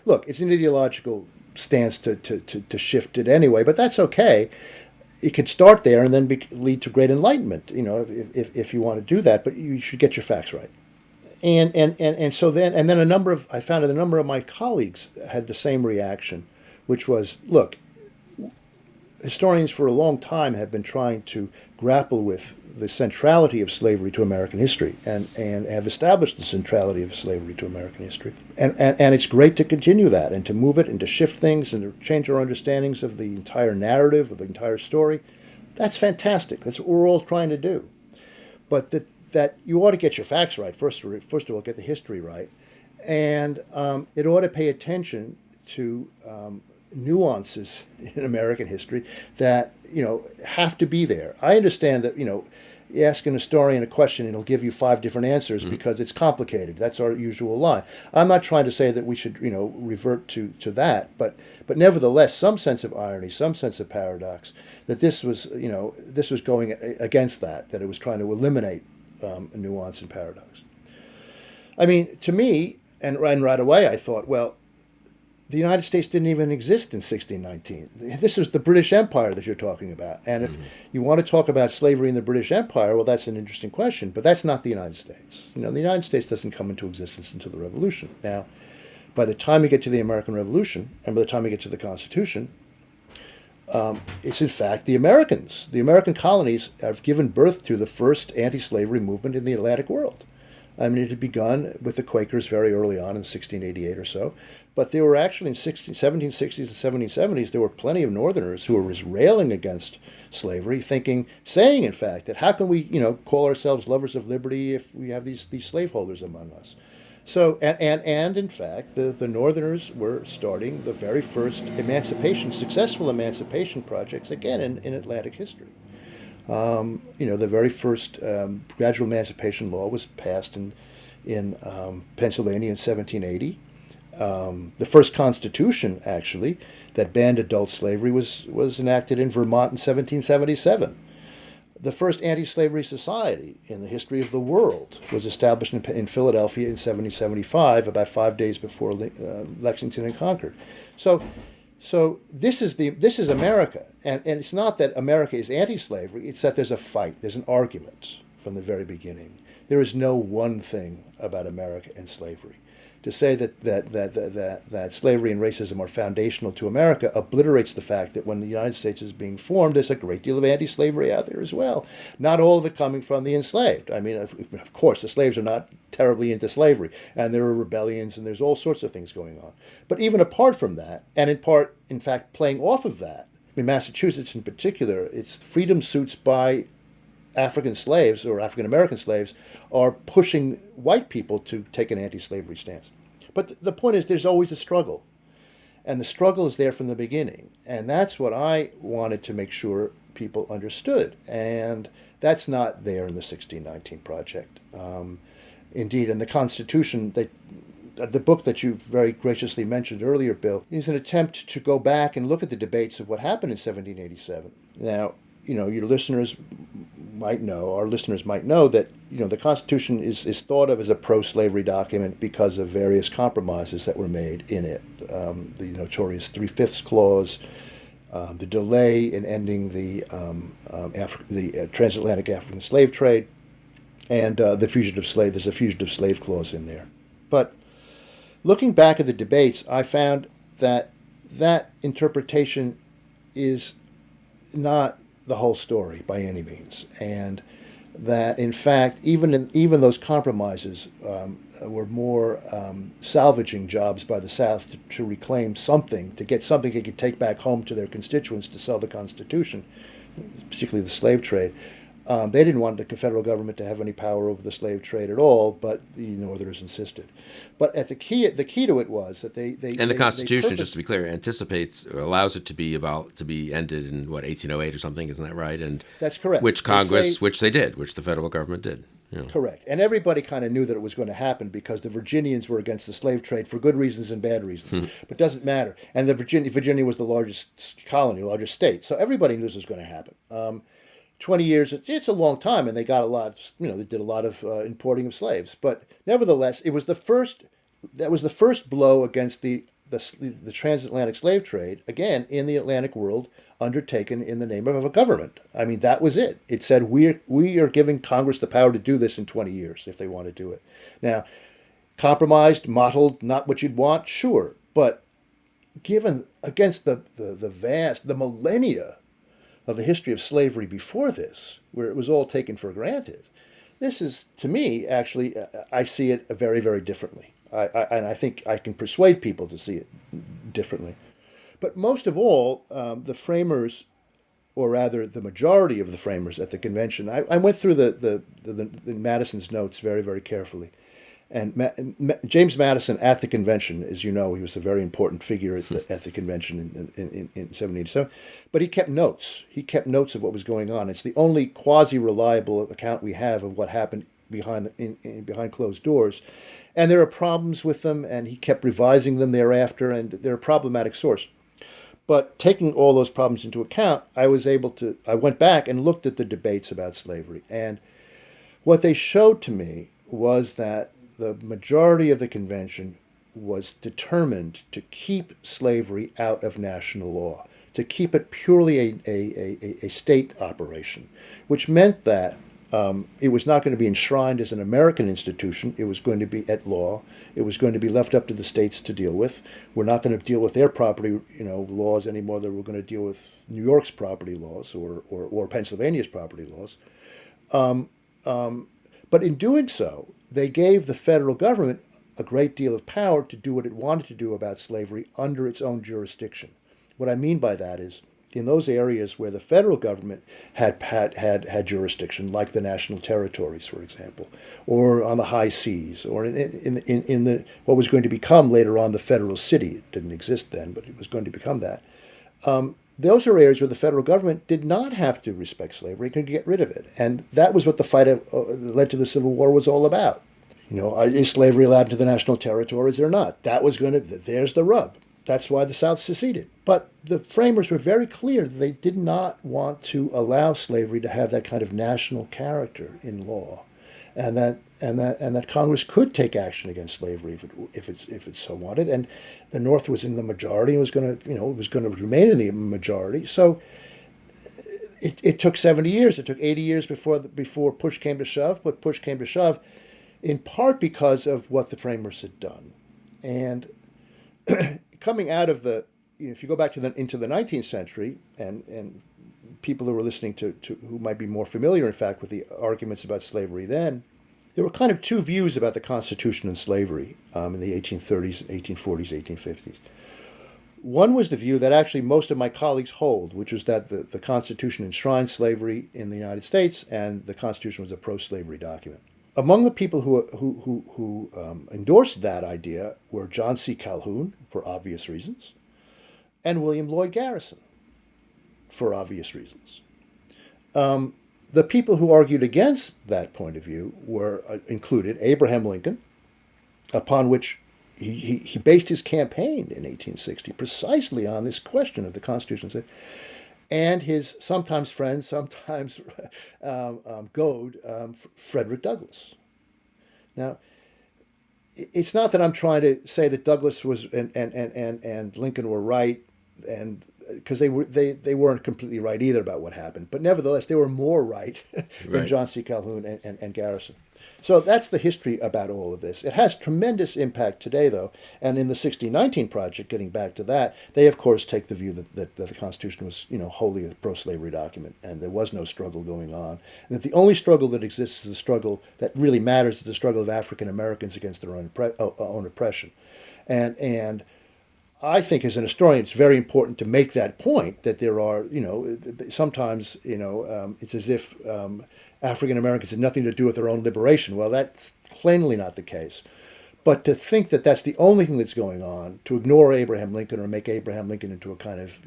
Look, it's an ideological stance to shift it anyway, but that's okay. It could start there and then lead to great enlightenment, if you want to do that. But you should get your facts right. And then I found that a number of my colleagues had the same reaction, which was, look, historians for a long time have been trying to grapple with the centrality of slavery to American history and have established the centrality of slavery to American history. And it's great to continue that and to move it and to shift things and to change our understandings of the entire narrative, of the entire story. That's fantastic. That's what we're all trying to do. But that you ought to get your facts right. First of all, get the history right. And it ought to pay attention to nuances in American history that have to be there. I understand that you ask an historian a question and he'll give you 5 different answers because it's complicated. That's our usual line. I'm not trying to say that we should, revert to that, but nevertheless, some sense of irony, some sense of paradox, that this was going against that it was trying to eliminate nuance and paradox. I mean, to me, and right away I thought, well, the United States didn't even exist in 1619. This is the British Empire that you're talking about. And if you want to talk about slavery in the British Empire, well, that's an interesting question. But that's not the United States. The United States doesn't come into existence until the Revolution. Now, by the time we get to the American Revolution, and by the time we get to the Constitution, it's in fact the Americans. The American colonies have given birth to the first anti-slavery movement in the Atlantic world. I mean, it had begun with the Quakers very early on in 1688 or so, but there were actually in 1760s and 1770s, there were plenty of Northerners who were railing against slavery, saying in fact, that how can we, call ourselves lovers of liberty if we have these slaveholders among us? So, and in fact, the Northerners were starting the very first successful emancipation projects, again, in Atlantic history. The very first gradual emancipation law was passed in Pennsylvania in 1780. The first constitution, actually, that banned adult slavery was enacted in Vermont in 1777. The first anti-slavery society in the history of the world was established in Philadelphia in 1775, about 5 days before Lexington and Concord. So this is America, and it's not that America is anti-slavery. It's that there's a fight, there's an argument from the very beginning. There is no one thing about America and slavery. To say that slavery and racism are foundational to America obliterates the fact that when the United States is being formed, there's a great deal of anti-slavery out there as well. Not all of it coming from the enslaved. I mean, of course, the slaves are not terribly into slavery, and there are rebellions, and there's all sorts of things going on. But even apart from that, and in fact, playing off of that, in Massachusetts in particular, it's freedom suits by African slaves or African American slaves are pushing white people to take an anti-slavery stance. But the point is, there's always a struggle. And the struggle is there from the beginning. And that's what I wanted to make sure people understood. And that's not there in the 1619 Project. Indeed, in the Constitution, the book that you very graciously mentioned earlier, Bill, is an attempt to go back and look at the debates of what happened in 1787. Now, your listeners might know that, the Constitution is thought of as a pro-slavery document because of various compromises that were made in it. The notorious 3/5 clause, the delay in ending the transatlantic African slave trade, and there's a fugitive slave clause in there. But looking back at the debates, I found that interpretation is not the whole story by any means, and that in fact even those compromises were more salvaging jobs by the South to reclaim something, to get something they could take back home to their constituents to sell the Constitution, particularly the slave trade. They didn't want the federal government to have any power over the slave trade at all, but the Northerners insisted. But the key to it was that the Constitution, just to be clear, anticipates or allows it to be ended in 1808 or something, isn't that right? And that's correct. Which Congress, which the federal government did. Correct. And everybody kind of knew that it was going to happen because the Virginians were against the slave trade for good reasons and bad reasons. But it doesn't matter. And Virginia was the largest colony, largest state, so everybody knew this was going to happen. 20 years, it's a long time, and they got a lot, they did a lot of importing of slaves. But nevertheless, that was the first blow against the transatlantic slave trade, again, in the Atlantic world, undertaken in the name of a government. I mean, that was it. It said, we are giving Congress the power to do this in 20 years, if they want to do it. Now, compromised, mottled, not what you'd want, sure. But given against the millennia of the history of slavery before this, where it was all taken for granted, this is, to me, actually, I see it very, very differently. And I think I can persuade people to see it differently. But most of all, the framers, or rather the majority of the framers at the convention, I went through the Madison's notes very, very carefully. And James Madison at the convention, as you know, he was a very important figure at the convention in 1787. But he kept notes. He kept notes of what was going on. It's the only quasi-reliable account we have of what happened behind closed doors. And there are problems with them, and he kept revising them thereafter, and they're a problematic source. But taking all those problems into account, I went back and looked at the debates about slavery. And what they showed to me was that the majority of the convention was determined to keep slavery out of national law, to keep it purely a state operation, which meant that it was not going to be enshrined as an American institution. It was going to be at law. It was going to be left up to the states to deal with. We're not going to deal with their property, laws anymore than we're going to deal with New York's property laws or Pennsylvania's property laws. But in doing so, they gave the federal government a great deal of power to do what it wanted to do about slavery under its own jurisdiction. What I mean by that is, in those areas where the federal government had jurisdiction, like the national territories, for example, or on the high seas, or in the what was going to become later on the federal city. It didn't exist then, but it was going to become that. Those are areas where the federal government did not have to respect slavery, could get rid of it. And that was what the fight that led to the Civil War was all about. Is slavery allowed to the national territories or not? There's the rub. That's why the South seceded. But the framers were very clear that they did not want to allow slavery to have that kind of national character in law, and that Congress could take action against slavery if it so wanted. And the North was in the majority and was going to remain in the majority. So it took 70 years. It took 80 years before push came to shove. But push came to shove, in part because of what the framers had done, and coming out of if you go back into the 19th century, and people who were listening to who might be more familiar, in fact, with the arguments about slavery then, there were kind of two views about the Constitution and slavery in the 1830s, 1840s, 1850s. One was the view that actually most of my colleagues hold, which was that the Constitution enshrined slavery in the United States, and the Constitution was a pro-slavery document. Among the people who endorsed that idea were John C. Calhoun, for obvious reasons, and William Lloyd Garrison, for obvious reasons. The people who argued against that point of view included Abraham Lincoln, upon which he based his campaign in 1860 precisely on this question of the Constitution, and his sometimes friend, sometimes goad, Frederick Douglass. Now, it's not that I'm trying to say that Douglass was and Lincoln were right, and because they weren't completely right either about what happened, but nevertheless they were more right than John C. Calhoun and Garrison. So that's the history about all of this. It has tremendous impact today, though, and in the 1619 Project, getting back to that, they of course take the view that the Constitution was wholly a pro-slavery document, and there was no struggle going on, and that the only struggle that exists is the struggle that really matters, is the struggle of African Americans against their own oppression, and I think as an historian, it's very important to make that point, that there are, sometimes, it's as if African Americans had nothing to do with their own liberation. Well, that's plainly not the case. But to think that that's the only thing that's going on, to ignore Abraham Lincoln or make Abraham Lincoln into a kind of,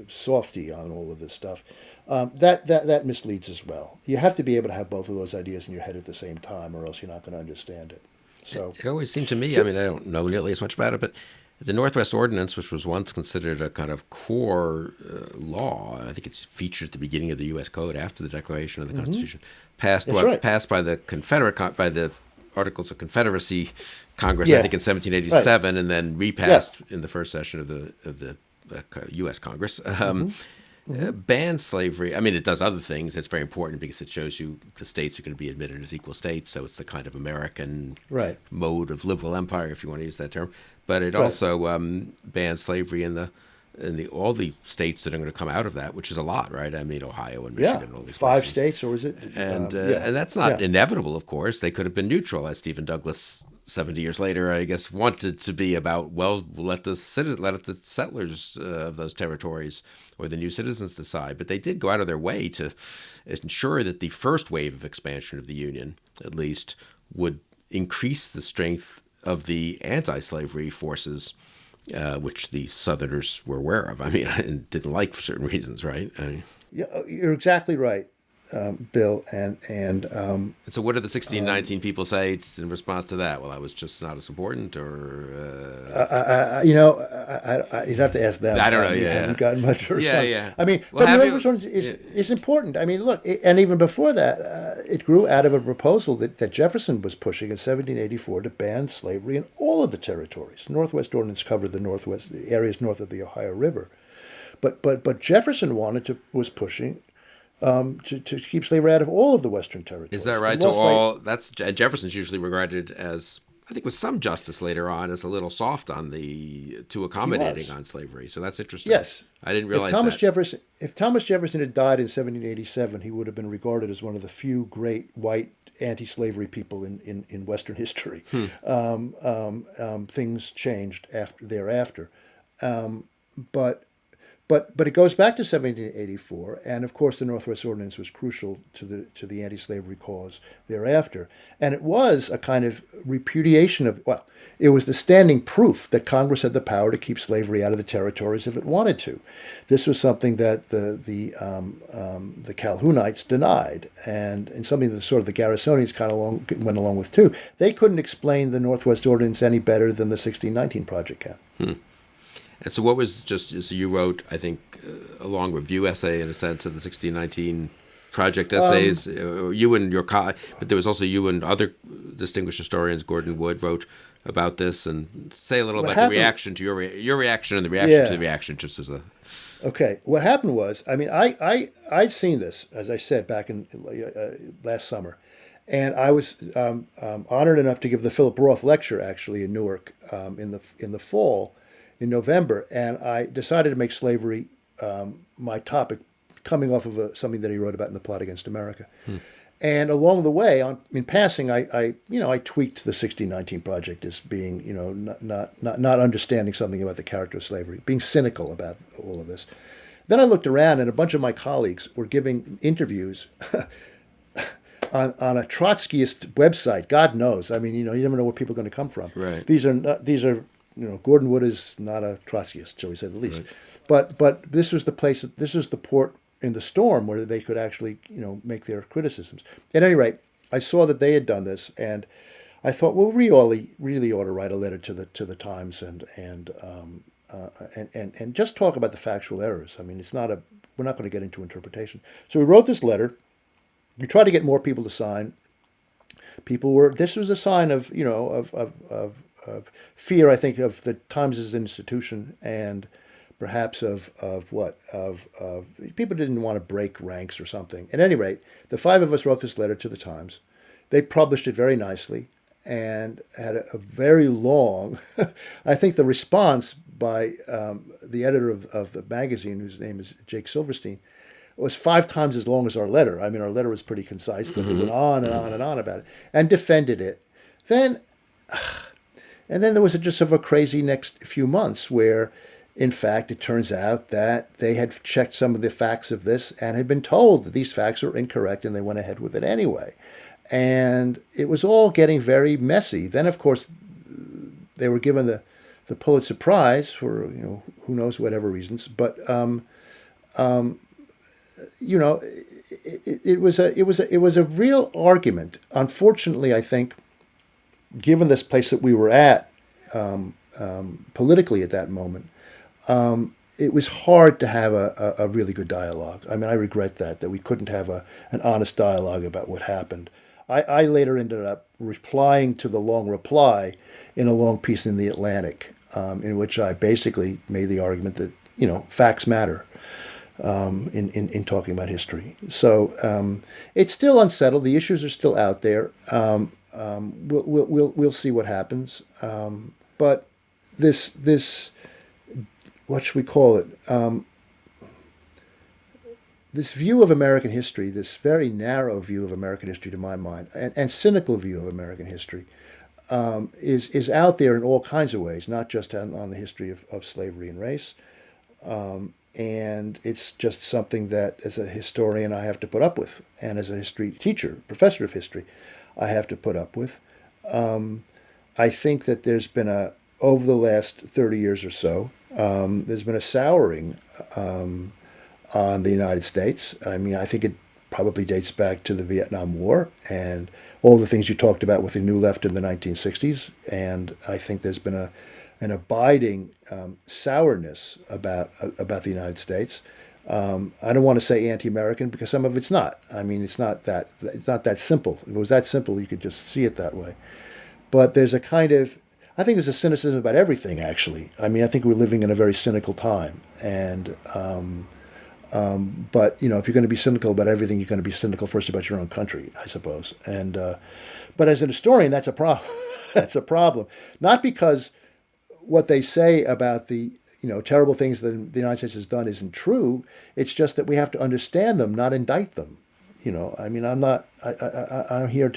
softy on all of this stuff, that misleads as well. You have to be able to have both of those ideas in your head at the same time, or else you're not going to understand it. So it always seemed to me, I don't know nearly as much about it, but the Northwest Ordinance, which was once considered a kind of core law, I think it's featured at the beginning of the U.S. Code after the Declaration of the Constitution, passed by the Articles of Confederacy Congress, I think in 1787, and then repassed in the first session of the U.S. Congress. Banned slavery. It does other things. It's very important because it shows you the states are going to be admitted as equal states. So it's the kind of American mode of liberal empire, if you want to use that term. But it also bans slavery in all the states that are going to come out of that, which is a lot, right? Ohio and Michigan and all these 5 places. States, or is it? And that's not inevitable, of course. They could have been neutral, as Stephen Douglas 70 years later, I guess, wanted to be about, let the settlers of those territories or the new citizens decide. But they did go out of their way to ensure that the first wave of expansion of the Union, at least, would increase the strength of the anti-slavery forces, which the Southerners were aware of. I mean, and didn't like for certain reasons, right? I mean, Yeah, you're exactly right, Bill. And so what did the 1619 people say in response to that? Well, I was just not as important, or you'd have to ask them. I don't know. I haven't gotten much response. Yeah. I mean, Well, but the response is important. I mean, look, and even before that, it grew out of a proposal that Jefferson was pushing in 1784 to ban slavery in all of the territories. The Northwest Ordinance covered the Northwest areas north of the Ohio River, but Jefferson was pushing to keep slavery out of all of the Western territories. Is that right? So that's Jefferson's usually regarded as, I think with some justice later on, as a little soft on too accommodating on slavery. So that's interesting. Yes. I didn't realize if Thomas Jefferson had died in 1787, he would have been regarded as one of the few great white anti-slavery people in Western history. Things changed thereafter. But it goes back to 1784, and of course the Northwest Ordinance was crucial to the anti-slavery cause thereafter. And it was a kind of repudiation it was the standing proof that Congress had the power to keep slavery out of the territories if it wanted to. This was something that the Calhounites denied, and something that sort of the Garrisonians kind of went along with too. They couldn't explain the Northwest Ordinance any better than the 1619 Project can. And so what was so you wrote, I think, a long review essay, in a sense, of the 1619 Project essays, you and your but there was also you and other distinguished historians, Gordon Wood, wrote about this, and say a little about the reaction to your reaction and the reaction to the reaction, just as a... Okay, what happened was, I mean, I'd seen this, as I said, back in last summer, and I was honored enough to give the Philip Roth lecture, actually, in Newark in the fall, in November, and I decided to make slavery my topic, coming off of something that he wrote about in The Plot Against America. And along the way, in passing, I tweaked the 1619 Project as being, not understanding something about the character of slavery, being cynical about all of this. Then I looked around, and a bunch of my colleagues were giving interviews on a Trotskyist website. God knows. I mean, you never know where people are going to come from. Right. These are Gordon Wood is not a Trotskyist, shall we say the least. Right. But this was the place. This was the port in the storm where they could actually, make their criticisms. At any rate, I saw that they had done this, and I thought, well, we really ought to write a letter to the Times and just talk about the factual errors. I mean, we're not going to get into interpretation. So we wrote this letter. We tried to get more people to sign. This was a sign of fear, I think, of the Times as an institution, and perhaps of people didn't want to break ranks or something. At any rate, the five of us wrote this letter to the Times. They published it very nicely and had a very long, I think the response by the editor of the magazine, whose name is Jake Silverstein, was 5 times as long as our letter. I mean, our letter was pretty concise, but it went on and on and on about it and defended it. And then there was just sort of a crazy next few months where, in fact, it turns out that they had checked some of the facts of this and had been told that these facts were incorrect, and they went ahead with it anyway. And it was all getting very messy. Then, of course, they were given the Pulitzer Prize for, who knows whatever reasons. But, it was a real argument. Unfortunately, I think, given this place that we were at politically at that moment, it was hard to have a really good dialogue. I mean, I regret that we couldn't have an honest dialogue about what happened. I later ended up replying to the long reply in a long piece in The Atlantic, in which I basically made the argument that, facts matter in talking about history. So it's still unsettled. The issues are still out there. We'll see what happens. But this what should we call it? This view of American history, this very narrow view of American history to my mind, and cynical view of American history, is out there in all kinds of ways, not just on the history of slavery and race. And it's just something that, as a historian, I have to put up with, and as a history teacher, professor of history, I have to put up with. I think that there's been over the last 30 years or so, there's been a souring on the United States. I mean, I think it probably dates back to the Vietnam War and all the things you talked about with the New Left in the 1960s. And I think there's been an abiding sourness about the United States. I don't want to say anti-American because some of it's not. I mean, it's not that simple. If it was that simple, you could just see it that way. But there's a kind of, I think there's a cynicism about everything, actually. I mean, I think we're living in a very cynical time. And, but, you know, if you're going to be cynical about everything, you're going to be cynical first about your own country, I suppose. And, but as an historian, that's a problem. That's a problem. Not because what they say about the, you know, terrible things that the United States has done isn't true. It's just that we have to understand them, not indict them. You know, I mean, I'm not here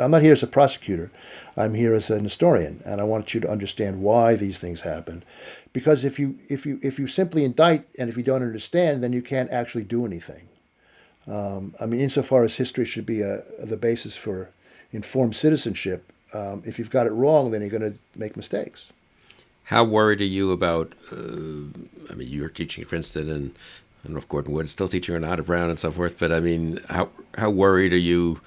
I'm not here as a prosecutor. I'm here as an historian, and I want you to understand why these things happened. Because if you simply indict and if you don't understand, then you can't actually do anything. I mean, insofar as history should be the basis for informed citizenship, if you've got it wrong, then you're going to make mistakes. How worried are you about, I mean, you're teaching at Princeton, and I don't know if Gordon Wood's still teaching or not, or Brown and so forth, but I mean, how worried are you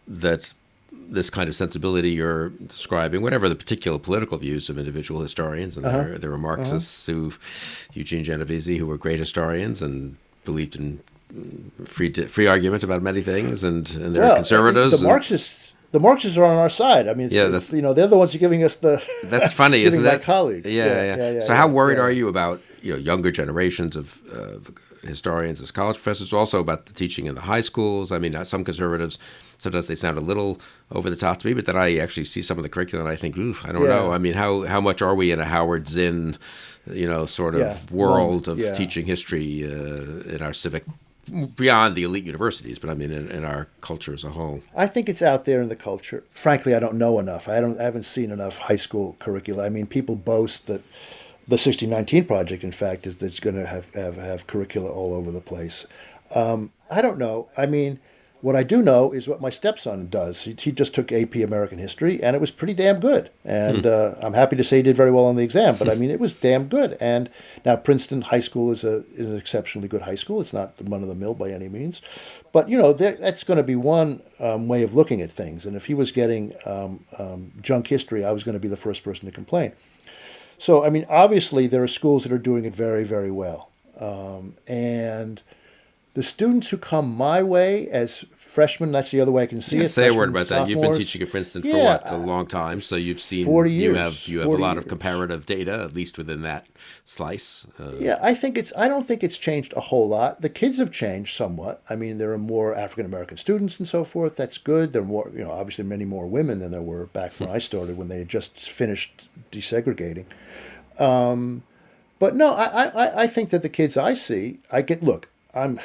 that this kind of sensibility you're describing, whatever the particular political views of individual historians, and there were Marxists Eugene Genovese, who were great historians and believed in free argument about many things, and there are conservatives. The Marxists are on our side. I mean, it's, you know, they're the ones who are giving us the. That's funny, isn't it? Colleagues. Yeah. So how worried are you about, you know, younger generations of historians as college professors, also about the teaching in the high schools? I mean, some conservatives, sometimes they sound a little over the top to me, but then I actually see some of the curriculum and I think, oof, I don't know. I mean, how much are we in a Howard Zinn, you know, sort of world of teaching history in our civic, beyond the elite universities, but I mean in our culture as a whole? I think it's out there in the culture. Frankly, I don't know enough. I haven't seen enough high school curricula. I mean, people boast that the 1619 project, in fact, is going to have curricula all over the place. I don't know. I mean, what I do know is what my stepson does. He just took AP American History, and it was pretty damn good. And I'm happy to say he did very well on the exam, but I mean, it was damn good. And now Princeton High School is an exceptionally good high school. It's not run-of-the-mill by any means. But, you know, that's going to be one way of looking at things. And if he was getting junk history, I was going to be the first person to complain. So, I mean, obviously, there are schools that are doing it very, very well. And the students who come my way as freshmen, that's the other way I can see it. Say a word about that. You've been teaching at Princeton for what, a long time, so you've seen 40 years. You have a lot of comparative data, at least within that slice. I don't think it's changed a whole lot. The kids have changed somewhat. I mean, there are more African American students and so forth. That's good. There are more, you know, obviously many more women than there were back when I started, when they had just finished desegregating. But no, I think that the kids I see, I'm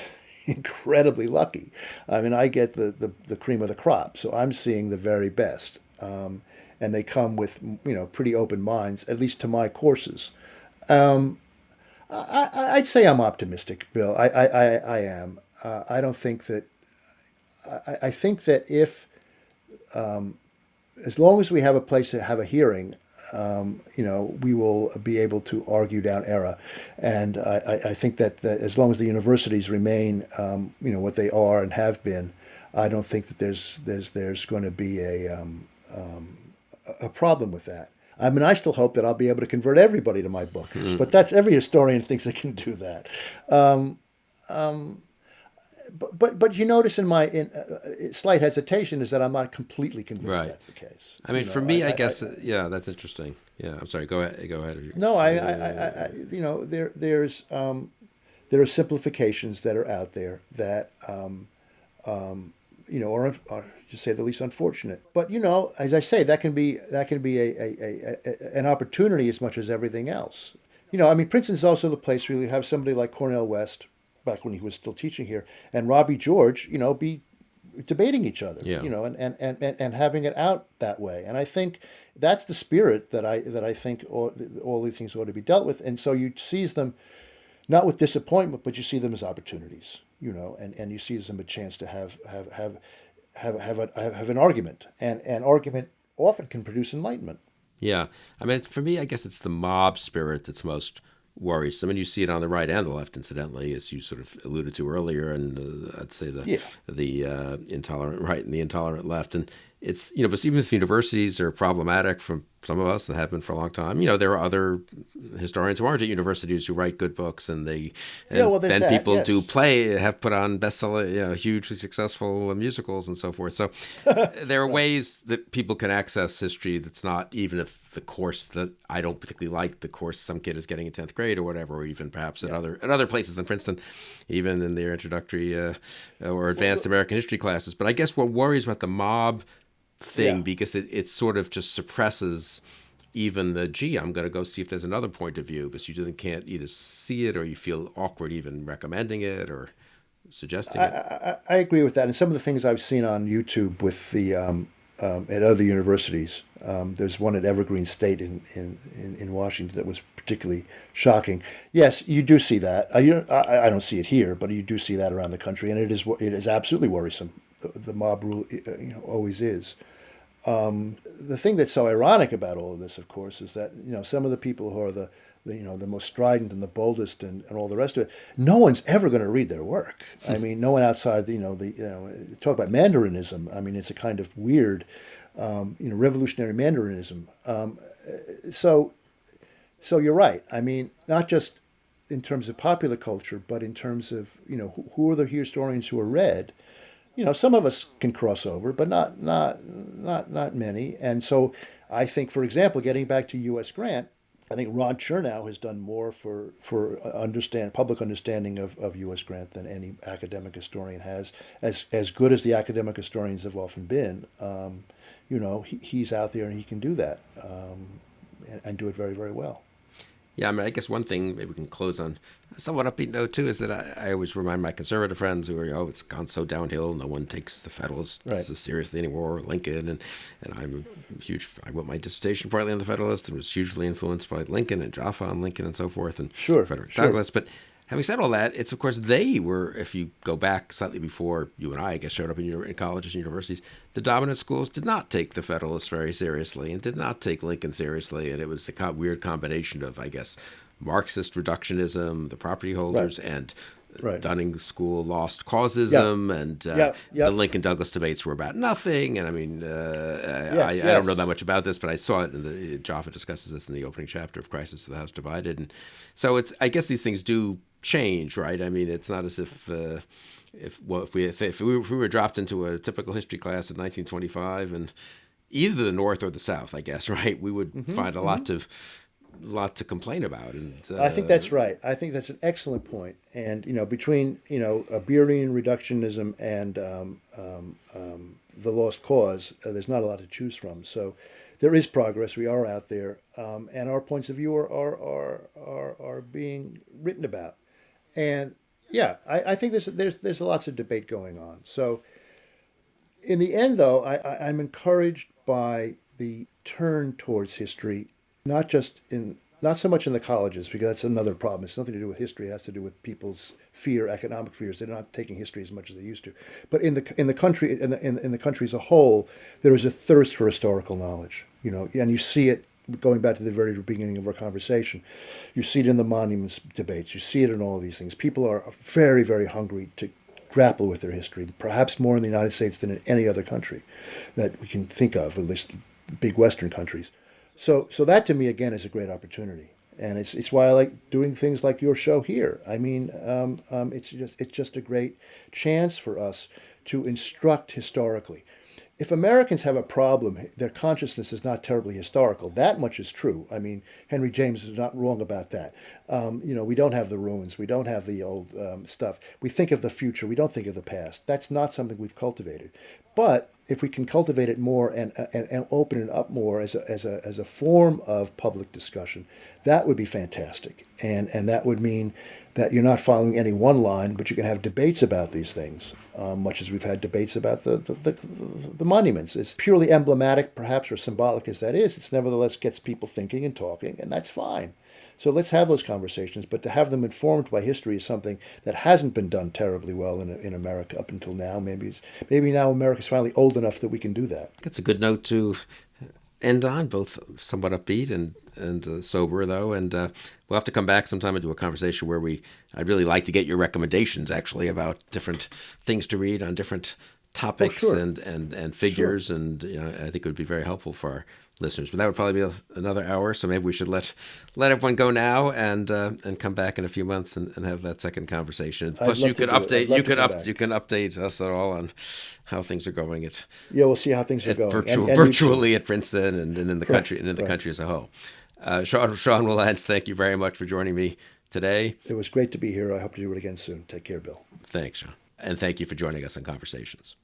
incredibly lucky. I mean, I get the cream of the crop, so I'm seeing the very best. And they come with, you know, pretty open minds, at least to my courses. I'd say I'm optimistic, Bill. I am. I don't think that. I think that if, as long as we have a place to have a hearing, you know, we will be able to argue down error. And I think that as long as the universities remain, you know, what they are and have been, I don't think that there's going to be a problem with that. I mean, I still hope that I'll be able to convert everybody to my book, but that's every historian thinks they can do that. But you notice in my slight hesitation is that I'm not completely convinced that's the case. I mean, for me, I guess, that's interesting. Yeah, I'm sorry. Go ahead. No, you know, there are simplifications that are out there that, you know, are to say the least unfortunate. But you know, as I say, that can be an opportunity as much as everything else. You know, I mean, Princeton's also the place where you have somebody like Cornel West, back when he was still teaching here, and Robbie George, you know, be debating each other, you know, and having it out that way. And I think that's the spirit that I think all these things ought to be dealt with. And so you seize them not with disappointment, but you see them as opportunities, you know, and you see them a chance to have an argument. And an argument often can produce enlightenment. Yeah. I mean, for me, I guess it's the mob spirit that's most worrisome. And you see it on the right and the left, incidentally, as you sort of alluded to earlier. And I'd say Yeah. the intolerant right and the intolerant left. And it's, but even if universities are problematic for some of us and have been for a long time, there are other historians who aren't at universities who write good books, and then people yes. do have put on bestseller, hugely successful musicals and so forth. So there are ways that people can access history that's not, even if the course that I don't particularly like, the course some kid is getting in 10th grade or whatever, or even perhaps at other places than Princeton, even in their introductory or advanced American history classes. But I guess what worries about the mob thing, because it sort of just suppresses even I'm going to go see if there's another point of view, because you can't either see it or you feel awkward even recommending it or suggesting it. I agree with that. And some of the things I've seen on YouTube with the at other universities, there's one at Evergreen State in Washington that was particularly shocking. Yes, you do see that. I don't see it here, but you do see that around the country, and it is absolutely worrisome. The mob rule, always is. The thing that's so ironic about all of this, of course, is that some of the people who are the most strident and the boldest and all the rest of it, no one's ever going to read their work. I mean, no one outside talk about Mandaриnism. I mean, it's a kind of weird, revolutionary Mandaриnism. So you're right. I mean, not just in terms of popular culture, but in terms of who are the historians who are read. Some of us can cross over, but not many. And so I think, for example, getting back to U.S. Grant, I think Ron Chernow has done more for public understanding of U.S. Grant than any academic historian has. As good as the academic historians have often been, he's out there and he can do that and do it very, very well. Yeah, I mean, I guess one thing maybe we can close on a somewhat upbeat note, too, is that I always remind my conservative friends who are, it's gone so downhill, no one takes the Federalists so seriously anymore, Lincoln, and I'm I wrote my dissertation partly on the Federalist and was hugely influenced by Lincoln and Jaffa on Lincoln and so forth, and Frederick Douglass, but having said all that, it's, of course, they were, if you go back slightly before you and I guess, showed up in colleges and universities, the dominant schools did not take the Federalists very seriously and did not take Lincoln seriously. And it was a weird combination of, I guess, Marxist reductionism, the property holders, and Dunning School lost causism, and the Lincoln-Douglas debates were about nothing. And I mean, I don't know that much about this, but I saw it, Jaffa discusses this in the opening chapter of Crisis of the House Divided. And so I guess these things do change, right? I mean, it's not as if we were dropped into a typical history class in 1925, and either the North or the South, I guess, right, we would find a lot to complain about. And I think that's right. I think that's an excellent point. And between Beerian reductionism and the lost cause, there's not a lot to choose from. So there is progress. We are out there, and our points of view are being written about. And I think there's lots of debate going on. So in the end, though, I'm encouraged by the turn towards history, not so much in the colleges, because that's another problem. It's nothing to do with history. It has to do with people's economic fears. They're not taking history as much as they used to. But in the country as a whole, there is a thirst for historical knowledge. And you see it. Going back to the very beginning of our conversation, you see it in the monuments debates. You see it in all of these things. People are very, very hungry to grapple with their history, perhaps more in the United States than in any other country that we can think of, at least big Western countries. So that to me, again, is a great opportunity. And it's why I like doing things like your show here. I mean, it's just a great chance for us to instruct historically. If Americans have a problem, their consciousness is not terribly historical. That much is true. I mean, Henry James is not wrong about that. We don't have the ruins. We don't have the old stuff. We think of the future. We don't think of the past. That's not something we've cultivated. But if we can cultivate it more and open it up more as a form of public discussion, that would be fantastic. And that would mean that you're not following any one line, but you can have debates about these things, much as we've had debates about the monuments. It's purely emblematic, perhaps, or symbolic as that is. It's nevertheless gets people thinking and talking, and that's fine. So let's have those conversations, but to have them informed by history is something that hasn't been done terribly well in America up until now. Maybe now America's finally old enough that we can do that. That's a good note to end on, both somewhat upbeat and sober, though. And we'll have to come back sometime and do a conversation where I'd really like to get your recommendations, actually, about different things to read on different topics and figures. Sure. And I think it would be very helpful for our listeners. But that would probably be another hour, so maybe we should let everyone go now and come back in a few months and have that second conversation. Plus, you can update us at all on how things are going we'll see how things are going virtually at Princeton and in the country and in the country as a whole. Sean Wilentz, thank you very much for joining me today. It was great to be here. I hope to do it again soon. Take care, Bill. Thanks, Sean. And thank you for joining us on Conversations.